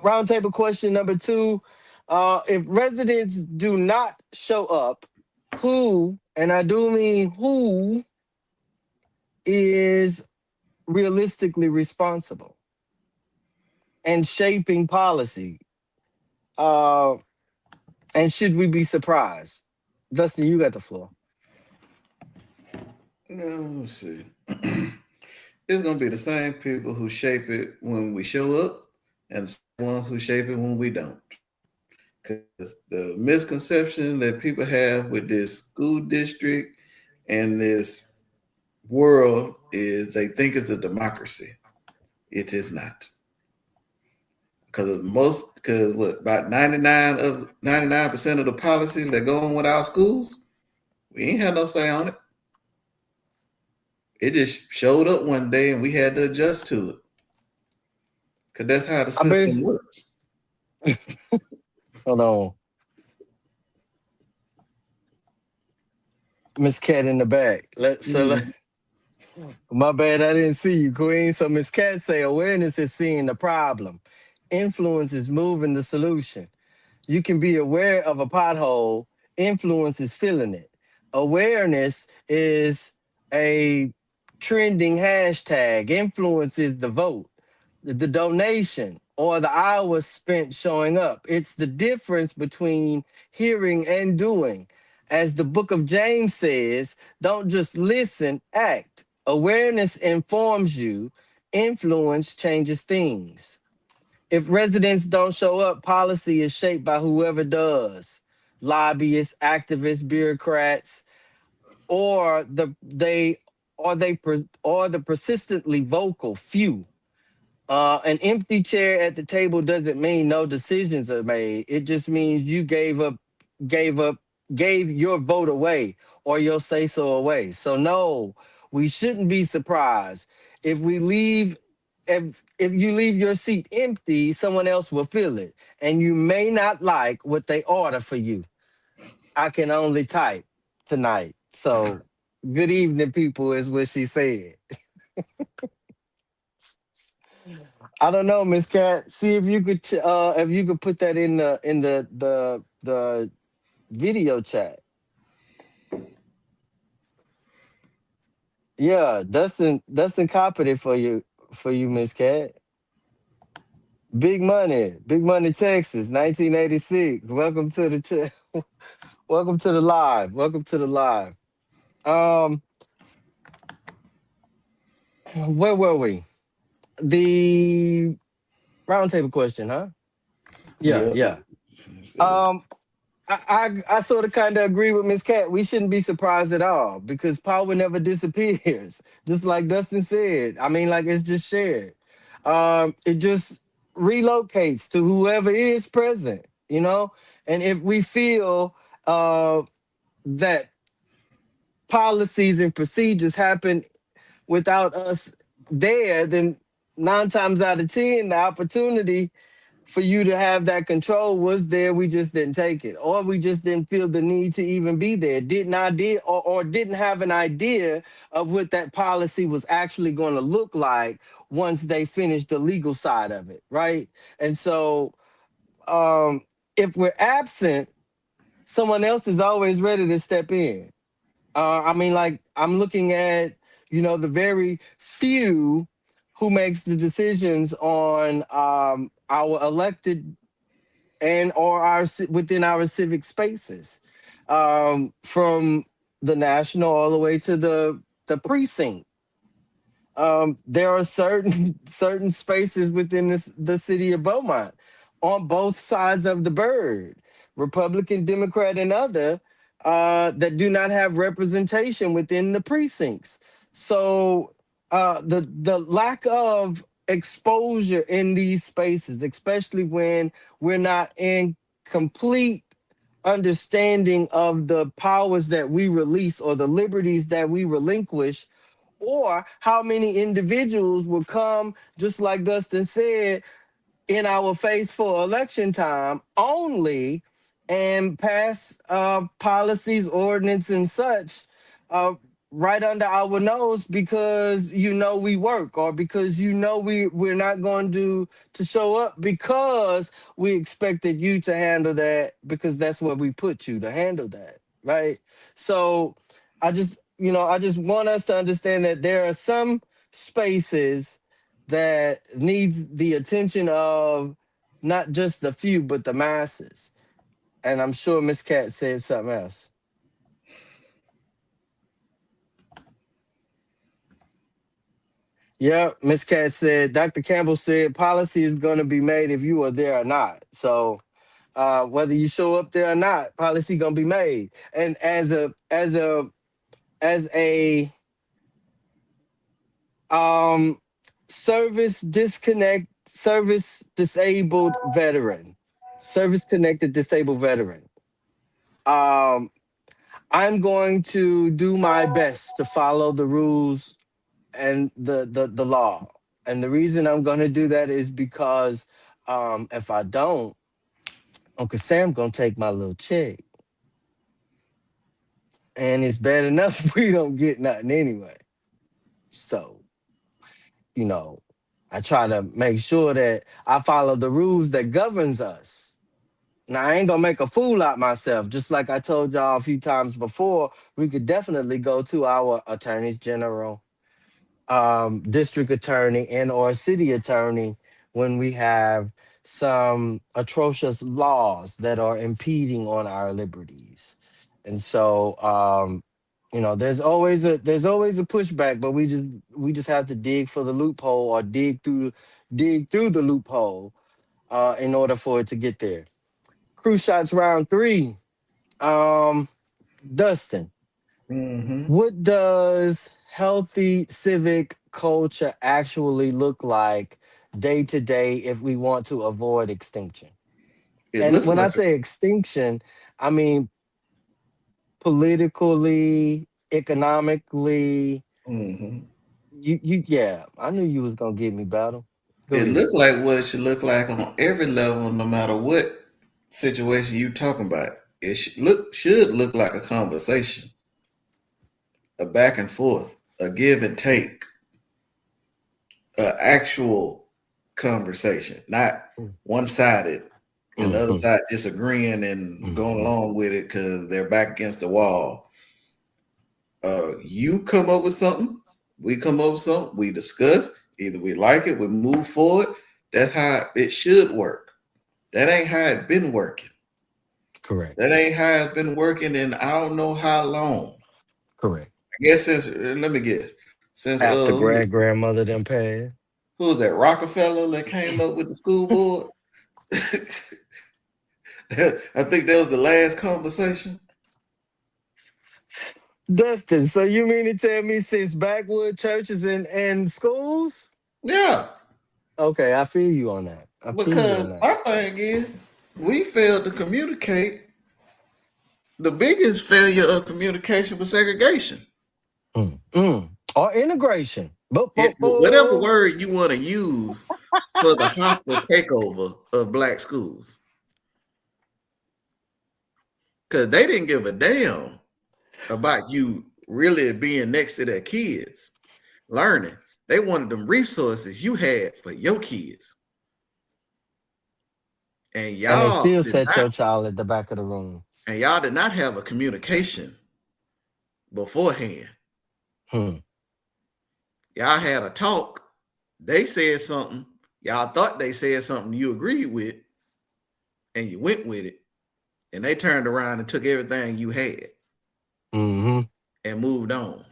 Roundtable question number two. If residents do not show up, who, and I do mean who, is realistically responsible and shaping policy? Uh, and should we be surprised? Dustin, you got the floor. Let's see. It's gonna be the same people who shape it when we show up, and the ones who shape it when we don't. Because the misconception that people have with this school district and this world is they think it's a democracy. It is not. Because what about 99% of the policies that go on with our schools, we ain't had no say on it. It just showed up one day and we had to adjust to it. Because that's how the I mean, system works. hold on. Miss Cat in the back. My bad, I didn't see you, Queen. So Miss Cat say awareness is seeing the problem. Influence is moving the solution. You can be aware of a pothole, influence is feeling it. Awareness is a trending hashtag, influence is the vote, the donation, or the hours spent showing up. It's the difference between hearing and doing. As the book of James says, don't just listen, act. Awareness informs you, influence changes things. If residents don't show up, policy is shaped by whoever does. Lobbyists, activists, bureaucrats, or the persistently vocal few. An empty chair at the table doesn't mean no decisions are made. It just means you gave up, gave your vote away or your say so away. So no, we shouldn't be surprised if we leave. If you leave your seat empty, someone else will fill it, and you may not like what they order for you. I can only type tonight. So good evening, people, is what she said. I don't know, Miss Cat. See if you could put that in the video chat. Yeah, Dustin copied it for you, Miss Cat. Big money, Texas, 1986. Welcome to the live. Welcome to the live. Um, where were we? The roundtable question, huh? Yeah, Yeah. yeah. Um, I sort of kind of agree with Miss Cat. We shouldn't be surprised at all because power never disappears. Just like Dustin said. I mean, like it's just shared. It just relocates to whoever is present, you know? And if we feel that policies and procedures happen without us there, then 9 times out of 10, the opportunity for you to have that control was there. We just didn't take it, or we just didn't feel the need to even be there. Or didn't have an idea of what that policy was actually going to look like once they finished the legal side of it, right? And so, if we're absent, someone else is always ready to step in. I mean, like I'm looking at the very few who makes the decisions on our elected and or within our civic spaces, from the national all the way to the precinct. There are certain spaces within the city of Beaumont on both sides of the bird, Republican, Democrat, and other, that do not have representation within the precincts. So the lack of exposure in these spaces, especially when we're not in complete understanding of the powers that we release or the liberties that we relinquish, or how many individuals will come, just like Dustin said, in our face for election time only, and pass policies, ordinance, and such uh, right under our nose because we work, or because we're not going to show up because we expected you to handle that because that's where we put you to handle that, right? So I just want us to understand that there are some spaces that needs the attention of not just the few, but the masses. And I'm sure Miss Cat said something else. Yeah, Miss Cat said, Dr. Campbell said policy is going to be made if you are there or not. So whether you show up there or not, policy going to be made. And as a um service disabled veteran, service connected disabled veteran, um I'm going to do my best to follow the rules and the law. And the reason I'm going to do that is because if I don't, Uncle Sam going to take my little check. And it's bad enough we don't get nothing anyway. So, you know, I try to make sure that I follow the rules that governs us. Now, I ain't gonna make a fool out myself. Just like I told y'all a few times before, we could definitely go to our attorneys general, district attorney, and or city attorney when we have some atrocious laws that are impeding on our liberties. And so there's always a pushback, but we just have to dig for the loophole, or dig through the loophole in order for it to get there. Crew shots round three. Um, Dustin, Mm-hmm. what does healthy civic culture actually look like day to day if we want to avoid extinction? It And looks when I like say extinction, I mean politically, economically. mm-hmm. Yeah, I knew you was gonna get me, battle. Go It ahead. looked like what it should look like on every level, no matter what situation you talking about. It should look like a conversation, a back and forth, a give and take, a actual conversation, not one sided, and the other Mm-hmm, side disagreeing and going mm-hmm, along with it because they're back against the wall. You come up with something, we come up with something, we discuss. Either we like it, we move forward. That's how it should work. That ain't how it been working. correct, That ain't how it's been working in I don't know how long. correct. I guess since let me guess. Since After grandmother then passed. who was that Rockefeller that came up with the school board? I think that was the last conversation. Dustin, so you mean to tell me since backwood churches and schools? Yeah, Okay, I feel you on that. I feel you because on that. my thing is we failed to communicate. The biggest failure of communication was segregation. Or integration. Boop, boop, Whatever boop. word you want to use for the hostile takeover of black schools, because they didn't give a damn about you really being next to their kids learning. They wanted them resources you had for your kids, and And they still set your child at the back of the room. y'all did not have a communication beforehand. Hmm. Y'all had a talk. They said something. Y'all thought they said something you agreed with, and you went with it. And they turned around and took everything you had Mm-hmm. and moved on.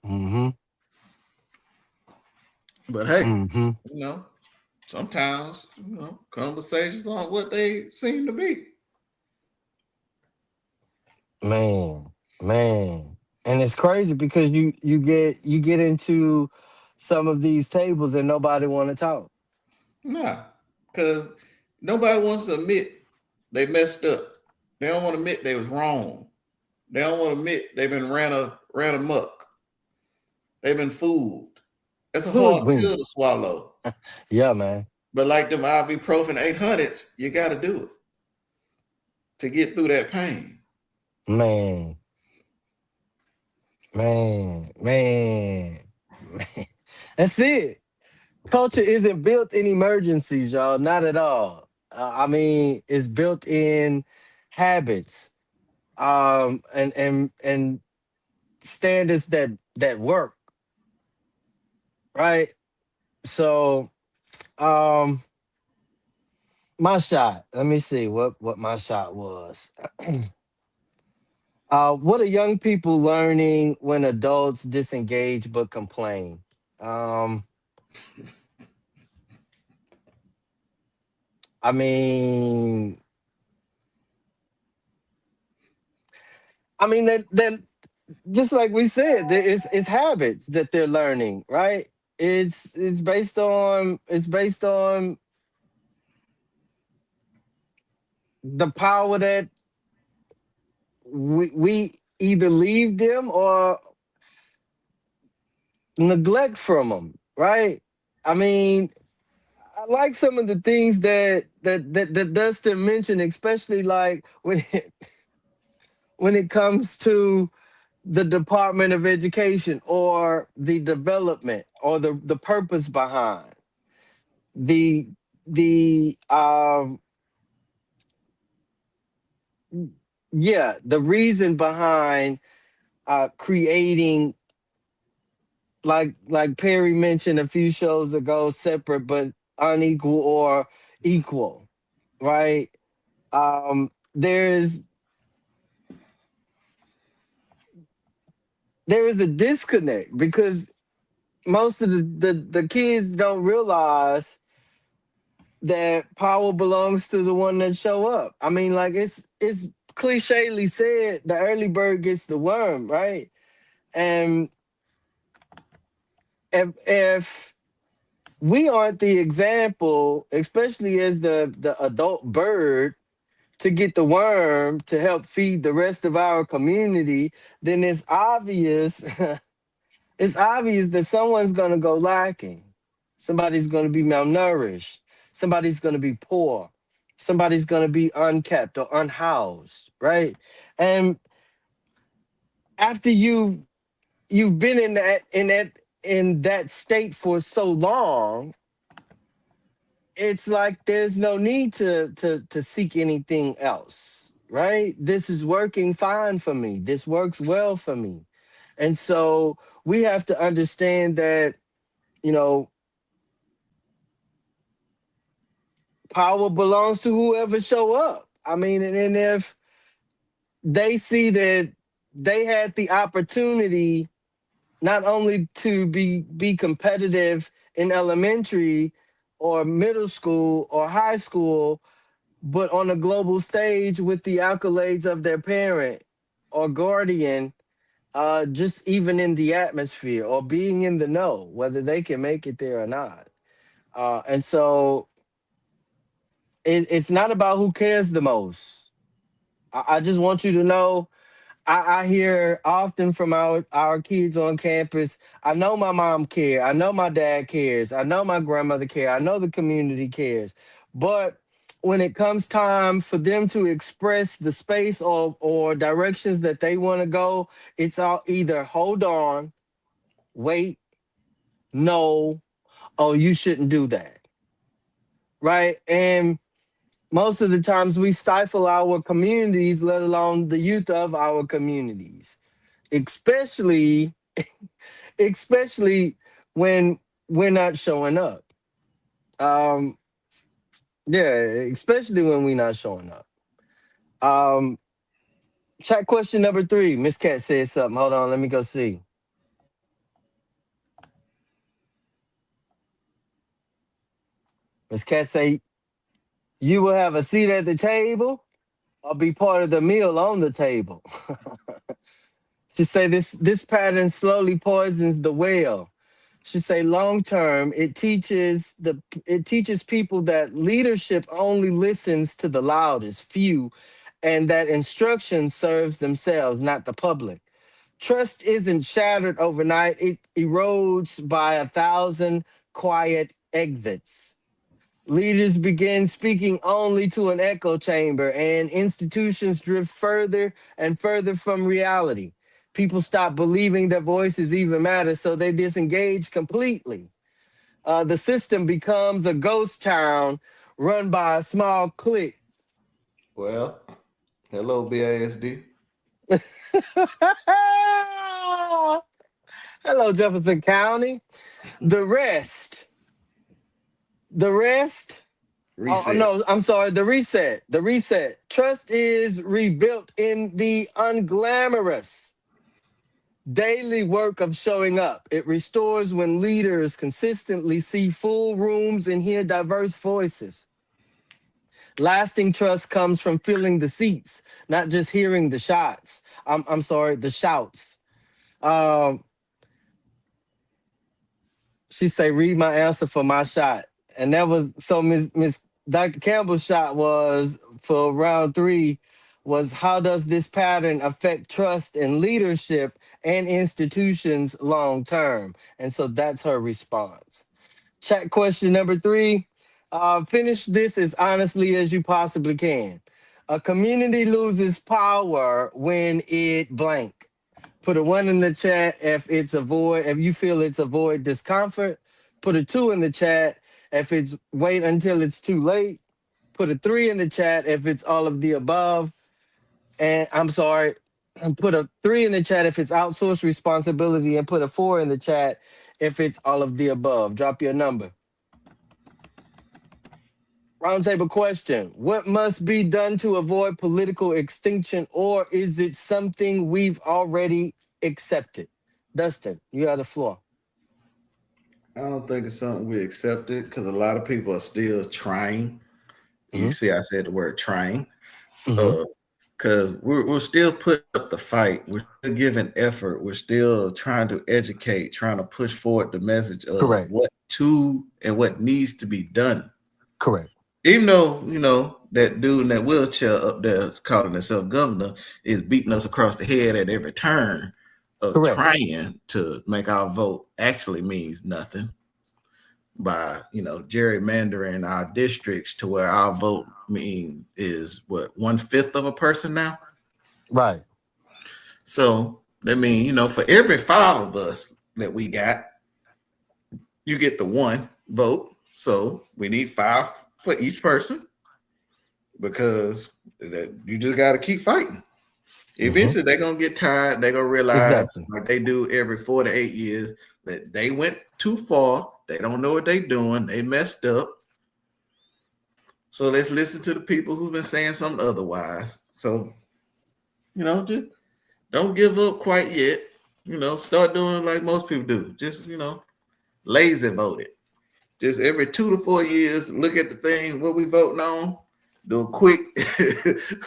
Mm-hmm. But hey, Mm-hmm. you know, sometimes, conversations aren't what they seem to be. Man. Man. And it's crazy because you get into some of these tables and nobody want to talk. Nah, because nobody wants to admit they messed up. They don't want to admit they was wrong. They don't want to admit they've been ran amok. They've been fooled. That's a hard Hoodwink. pill to swallow. Yeah, man. But like them ibuprofen 800s, you got to do it to get through that pain. Man, man. That's it. Culture isn't built in emergencies, y'all. Not at all. I mean, it's built in habits, and standards that work, right? So, um, my shot. Let me see what my shot was. What are young people learning when adults disengage but complain? Um, I mean, then just like we said, it's habits that they're learning, right? It's based on the power that we either leave them or neglect from them, right? I mean, I like some of the things that Dustin mentioned, especially like when it comes to the Department of Education or the development or the purpose behind the the yeah, the reason behind creating, like Perry mentioned a few shows ago, separate but unequal or equal, right? There is a disconnect because most of the kids don't realize that power belongs to the one that show up. I mean, like it's clichely said, the early bird gets the worm, right? And if we aren't the example, especially as the adult bird, to get the worm to help feed the rest of our community, then it's obvious it's obvious that someone's going to go lacking. Somebody's going to be malnourished. Somebody's going to be poor. Somebody's going to be unkept or unhoused, right? And after you've been in that state for so long, it's like there's no need to seek anything else, right? This is working fine for me. This works well for me. And so we have to understand that, you know, power belongs to whoever show up. I mean, and if they see that they had the opportunity not only to be competitive in elementary or middle school or high school, but on a global stage with the accolades of their parent or guardian, just even in the atmosphere or being in the know, whether they can make it there or not. And so it's not about who cares the most. I just want you to know, I hear often from our kids on campus, I know my mom cares, I know my dad cares, I know my grandmother cares, I know the community cares. But when it comes time for them to express the space or directions that they want to go, it's all either hold on, wait, no, oh, you shouldn't do that. Right. And most of the times we stifle our communities, let alone the youth of our communities, especially especially when we're not showing up. Um, yeah, especially when we're not showing up. Um, Chat question number 3. Miss Cat said something. Hold on, let me go see. Miss Cat say you will have a seat at the table or be part of the meal on the table. She say this pattern slowly poisons the well. She say long term, it teaches people that leadership only listens to the loudest few, and that instruction serves themselves, not the public. Trust isn't shattered overnight, it erodes by 1,000 quiet exits. Leaders begin speaking only to an echo chamber, and institutions drift further and further from reality. People stop believing their voices even matter, so they disengage completely. The system becomes a ghost town run by a small clique. Well, hello, BASD. Hello, Jefferson County. The rest, the rest. Oh Reset. no, I'm sorry. The reset. The reset. Trust is rebuilt in the unglamorous daily work of showing up. It restores when leaders consistently see full rooms and hear diverse voices. Lasting trust comes from feeling the seats, not just hearing the shots. I'm sorry, the shouts. Um, she say, read my answer for my shot. And that was so Miss Dr. Campbell's shot was for round three was how does this pattern affect trust in leadership and institutions long term? And so that's her response. Chat question number three. Finish this as honestly as you possibly can. A community loses power when it blank. Put a one in the chat if it's avoid, if you feel it's avoid discomfort. Put a two in the chat if it's wait until it's too late. Put a three in the chat if it's all of the above. And I'm sorry, and put a three in the chat if it's outsourced responsibility, and put a four in the chat if it's all of the above. Drop your number. Roundtable question. What must be done to avoid political extinction, or is it something we've already accepted? Dustin, you have the floor. I don't think it's something we accepted because a lot of people are still trying. You Hmm. see, I said the word trying. Hmm. Because we're still putting up the fight. We're still giving effort. We're still trying to educate, trying to push forward the message of Correct. what to and what needs to be done. Correct. Even though, that dude in that wheelchair up there calling himself governor is beating us across the head at every turn of Correct. trying to make our vote actually means nothing by gerrymandering our districts to where our vote is what 1/5 of a person now. Right. So that means for every five of us that we got, you get the one vote. So we need five for each person because that you just got to keep fighting. Hmm. Eventually, they're gonna get tired. They're gonna realize, Exactly. like they do every 4 to 8 years, that they went too far. They don't know what they're doing. They messed up. So let's listen to the people who've been saying something otherwise. So, just don't give up quite yet. Start doing like most people do. Just, lazy vote it. Just every 2 to 4 years, look at the thing, what we voting on, do a quick,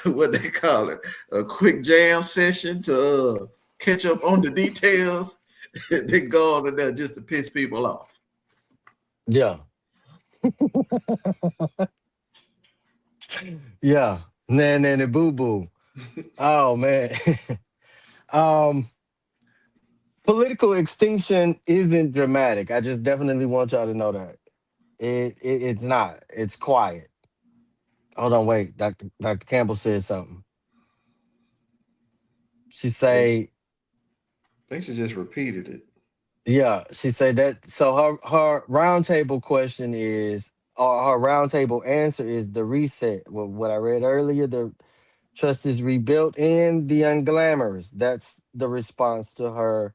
what they call it, a quick jam session to catch up on the details. Then go on in there just to piss people off. Yeah. Yeah. Nanny boo boo. Oh man. um Political extinction isn't dramatic. I just definitely want y'all to know that. It's not. It's quiet. Hold on, wait. Dr. Campbell said something. She I say, think she just repeated it. yeah, she said that. So her roundtable question is, or her roundtable answer is the reset. What I read earlier, the trust is rebuilt in the unglamorous. That's the response to her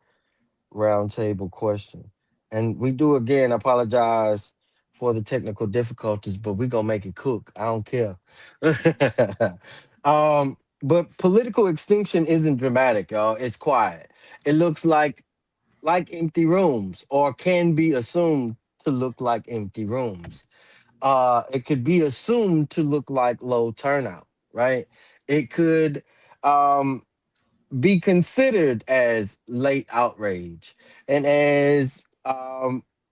roundtable question. And we do again apologize for the technical difficulties, but we're gonna make it cook. I don't care. But political extinction isn't dramatic, y'all. It's quiet. It looks like empty rooms, or can be assumed to look like empty rooms. It could be assumed to look like low turnout, right? It could um be considered as late outrage. And as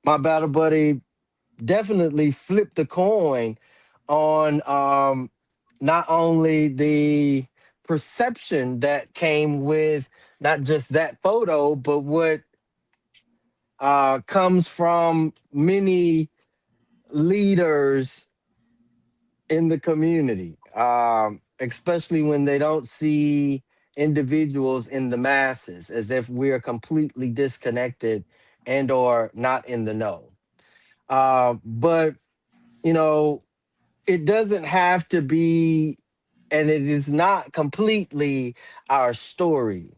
my battle buddy definitely flipped the coin on not only the perception that came with not just that photo, but what comes from many leaders in the community, especially when they don't see individuals in the masses, as if we're completely disconnected and or not in the know. But you know, it doesn't have to be, and it is not completely our story.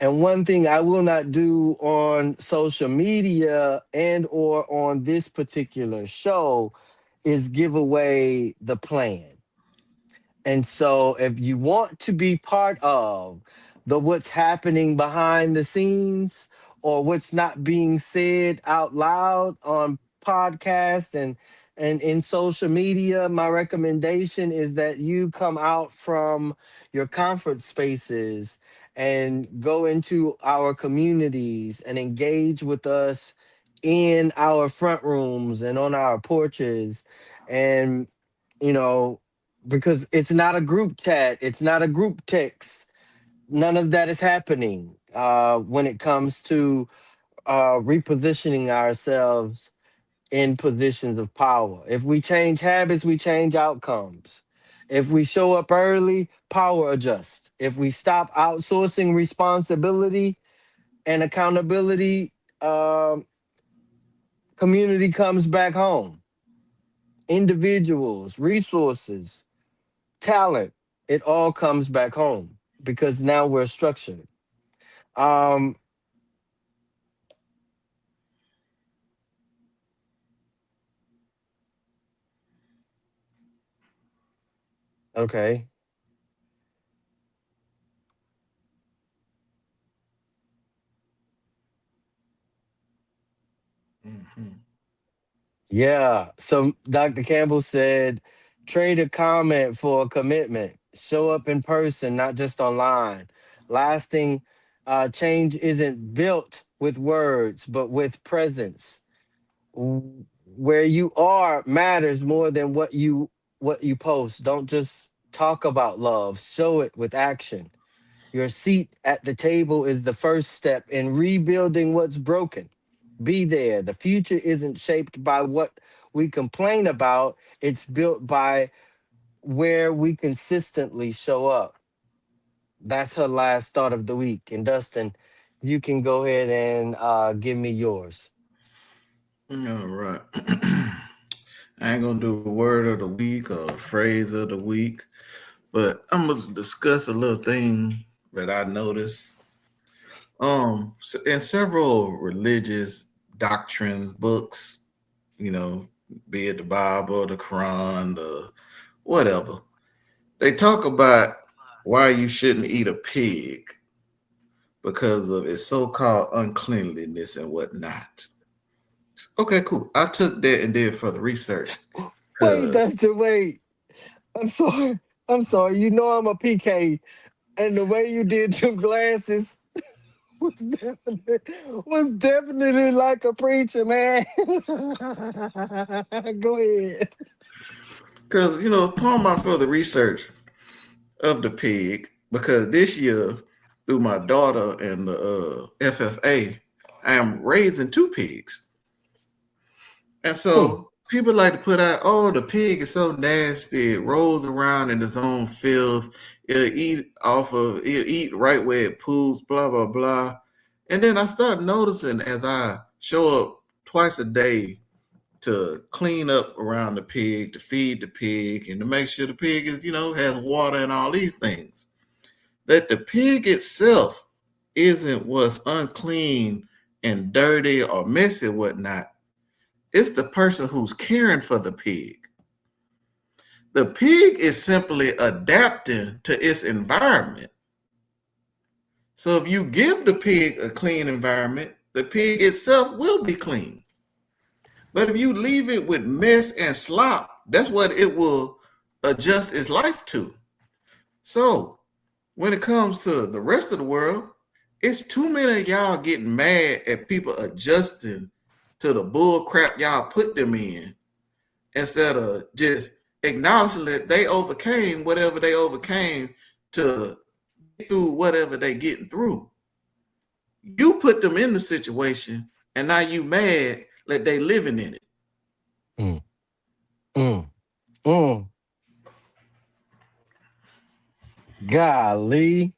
And one thing I will not do on social media and or on this particular show is give away the plan. And so if you want to be part of the what's happening behind the scenes or what's not being said out loud on podcast and in social media, my recommendation is that you come out from your comfort spaces and go into our communities and engage with us in our front rooms and on our porches. And you know, because it's not a group chat, it's not a group text. None of that is happening when it comes to repositioning ourselves in positions of power. If we change habits, we change outcomes. If we show up early, power adjusts. If we stop outsourcing responsibility and accountability, community comes back home. Individuals, resources, talent, it all comes back home because now we're structured. Um, okay. Mm-hmm. Yeah. So Dr. Campbell said, trade a comment for a commitment. Show up in person, not just online. Lasting change isn't built with words, but with presence. Where you are matters more than what you post. Don't just talk about love. Show it with action. Your seat at the table is the first step in rebuilding what's broken. Be there. The future isn't shaped by what we complain about, it's built by where we consistently show up. That's her last thought of the week. And Dustin, you can go ahead and give me yours. All right. I ain't gonna do a word of the week or a phrase of the week, but I'm gonna discuss a little thing that I noticed. In several religious doctrines, books, you know, be it the Bible, the Quran, the whatever, they talk about why you shouldn't eat a pig because of its so-called uncleanliness and whatnot. Okay, cool. I took that and did further research Wait, because Dustin, wait. I'm sorry. I'm sorry. You know I'm a PK, and the way you did your glasses was definitely like a preacher, man. Go ahead. upon my further research of the pig, because this year through my daughter and the FFA, I am raising two pigs. And Hmm. so people like to put out, oh, the pig is so nasty. It rolls around in its own filth. It'll eat right where it poops, blah, blah, blah. And then I start noticing as I show up twice a day to clean up around the pig, to feed the pig, and to make sure the pig is, has water and all these things, that the pig itself isn't what's unclean and dirty or messy, whatnot. It's the person who's caring for the pig. The pig is simply adapting to its environment. So if you give the pig a clean environment, the pig itself will be clean. But if you leave it with mess and slop, that's what it will adjust its life to. So when it comes to the rest of the world, it's too many of y'all getting mad at people adjusting to the bull crap y'all put them in instead of just acknowledging that they overcame whatever they overcame to get through whatever they getting through. You put them in the situation and now you mad that they living in it. Mm, mm, mm. Golly.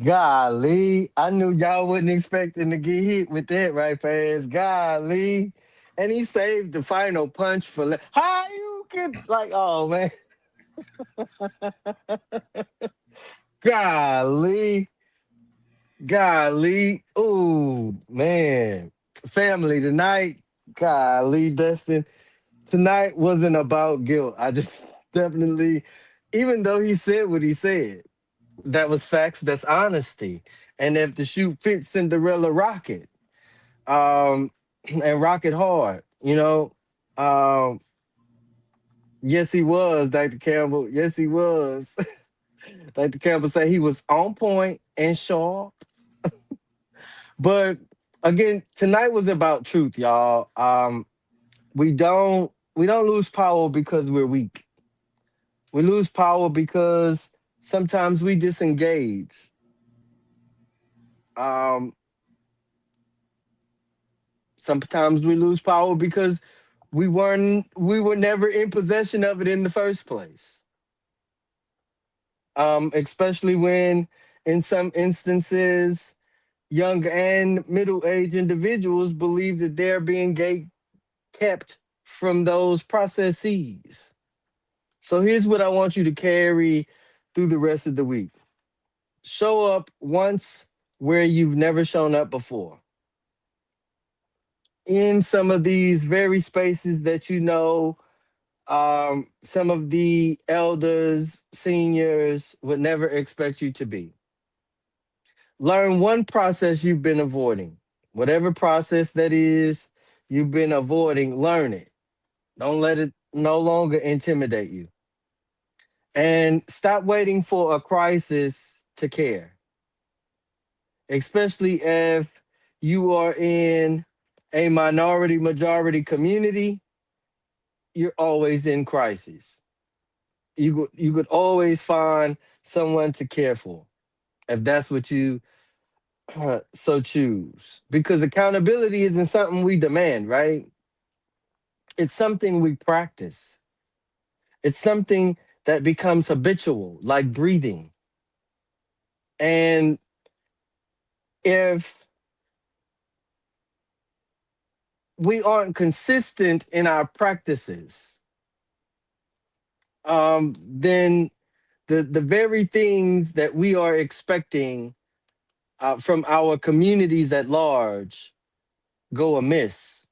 Golly. I knew y'all wasn't expecting to get hit with that right fast. Golly. And he saved the final punch for how you could like, oh man. Golly. Golly. Oh man. Family tonight. Golly, Dustin. Tonight wasn't about guilt. I just definitely, even though he said what he said, that was facts, that's honesty. And if the shoe fits Cinderella rocket, um, and rocket hard, Um, yes, he was, Dr. Campbell. Yes, he was. Dr. Campbell said he was on point and sharp. But again, tonight was about truth, y'all. We don't lose power because we're weak. We lose power because sometimes we disengage. Um, Sometimes we lose power because we were never in possession of it in the first place. Especially when in some instances young and middle-aged individuals believe that they're being gate kept from those processes. So here's what I want you to carry through the rest of the week. Show up once where you've never shown up before. In some of these very spaces that some of the elders, seniors would never expect you to be. Learn one process you've been avoiding. Whatever process that is you've been avoiding, learn it. Don't let it no longer intimidate you. And stop waiting for a crisis to care, especially if you are in a minority majority community. You're always in crisis. You could always find someone to care for if that's what you so choose. Because accountability isn't something we demand, right? It's something we practice. It's something that becomes habitual, like breathing. And if we aren't consistent in our practices, then the very things that we are expecting from our communities at large go amiss.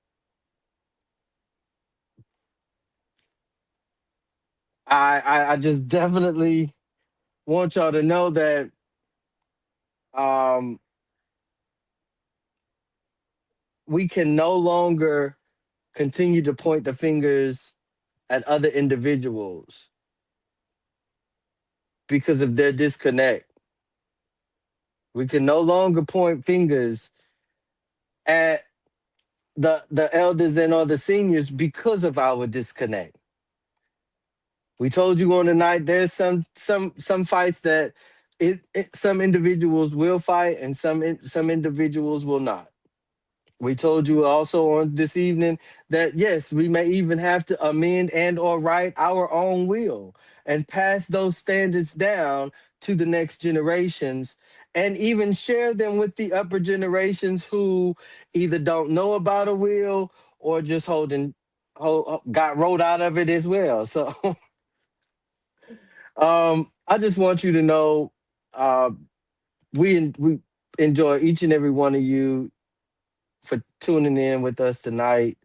I just definitely want y'all to know that um, we can no longer continue to point the fingers at other individuals because of their disconnect. We can no longer point fingers at the elders and or the seniors because of our disconnect. We told you on the night there's some fights that some individuals will fight and some individuals will not. We told you also on this evening that yes, we may even have to amend and or write our own will and pass those standards down to the next generations and even share them with the upper generations who either don't know about a will or just got wrote out of it as well. So I just want you to know uh, we enjoy each and every one of you for tuning in with us tonight.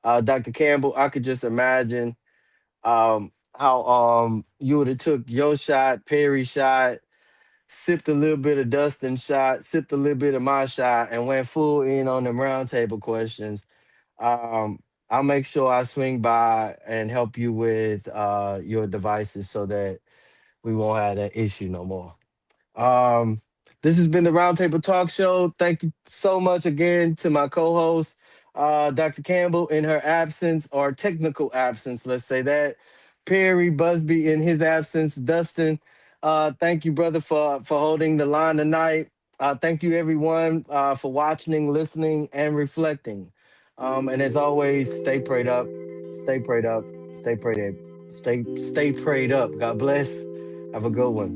Dr. Campbell, I could just imagine how you would have took your shot, Perry's shot, sipped a little bit of Dustin's shot, sipped a little bit of my shot, and went full in on them roundtable questions. Um, I'll make sure I swing by and help you with your devices so that we won't have that issue no more. Um, this has been the Roundtable Talk Show. Thank you so much again to my co-host, Dr. Campbell, in her absence or technical absence, let's say that. Perry Busby in his absence. Dustin, thank you, brother, for holding the line tonight. Thank you, everyone, for watching, listening, and reflecting. And as always, stay prayed up, stay prayed up, stay prayed up, stay prayed up. God bless. Have a good one.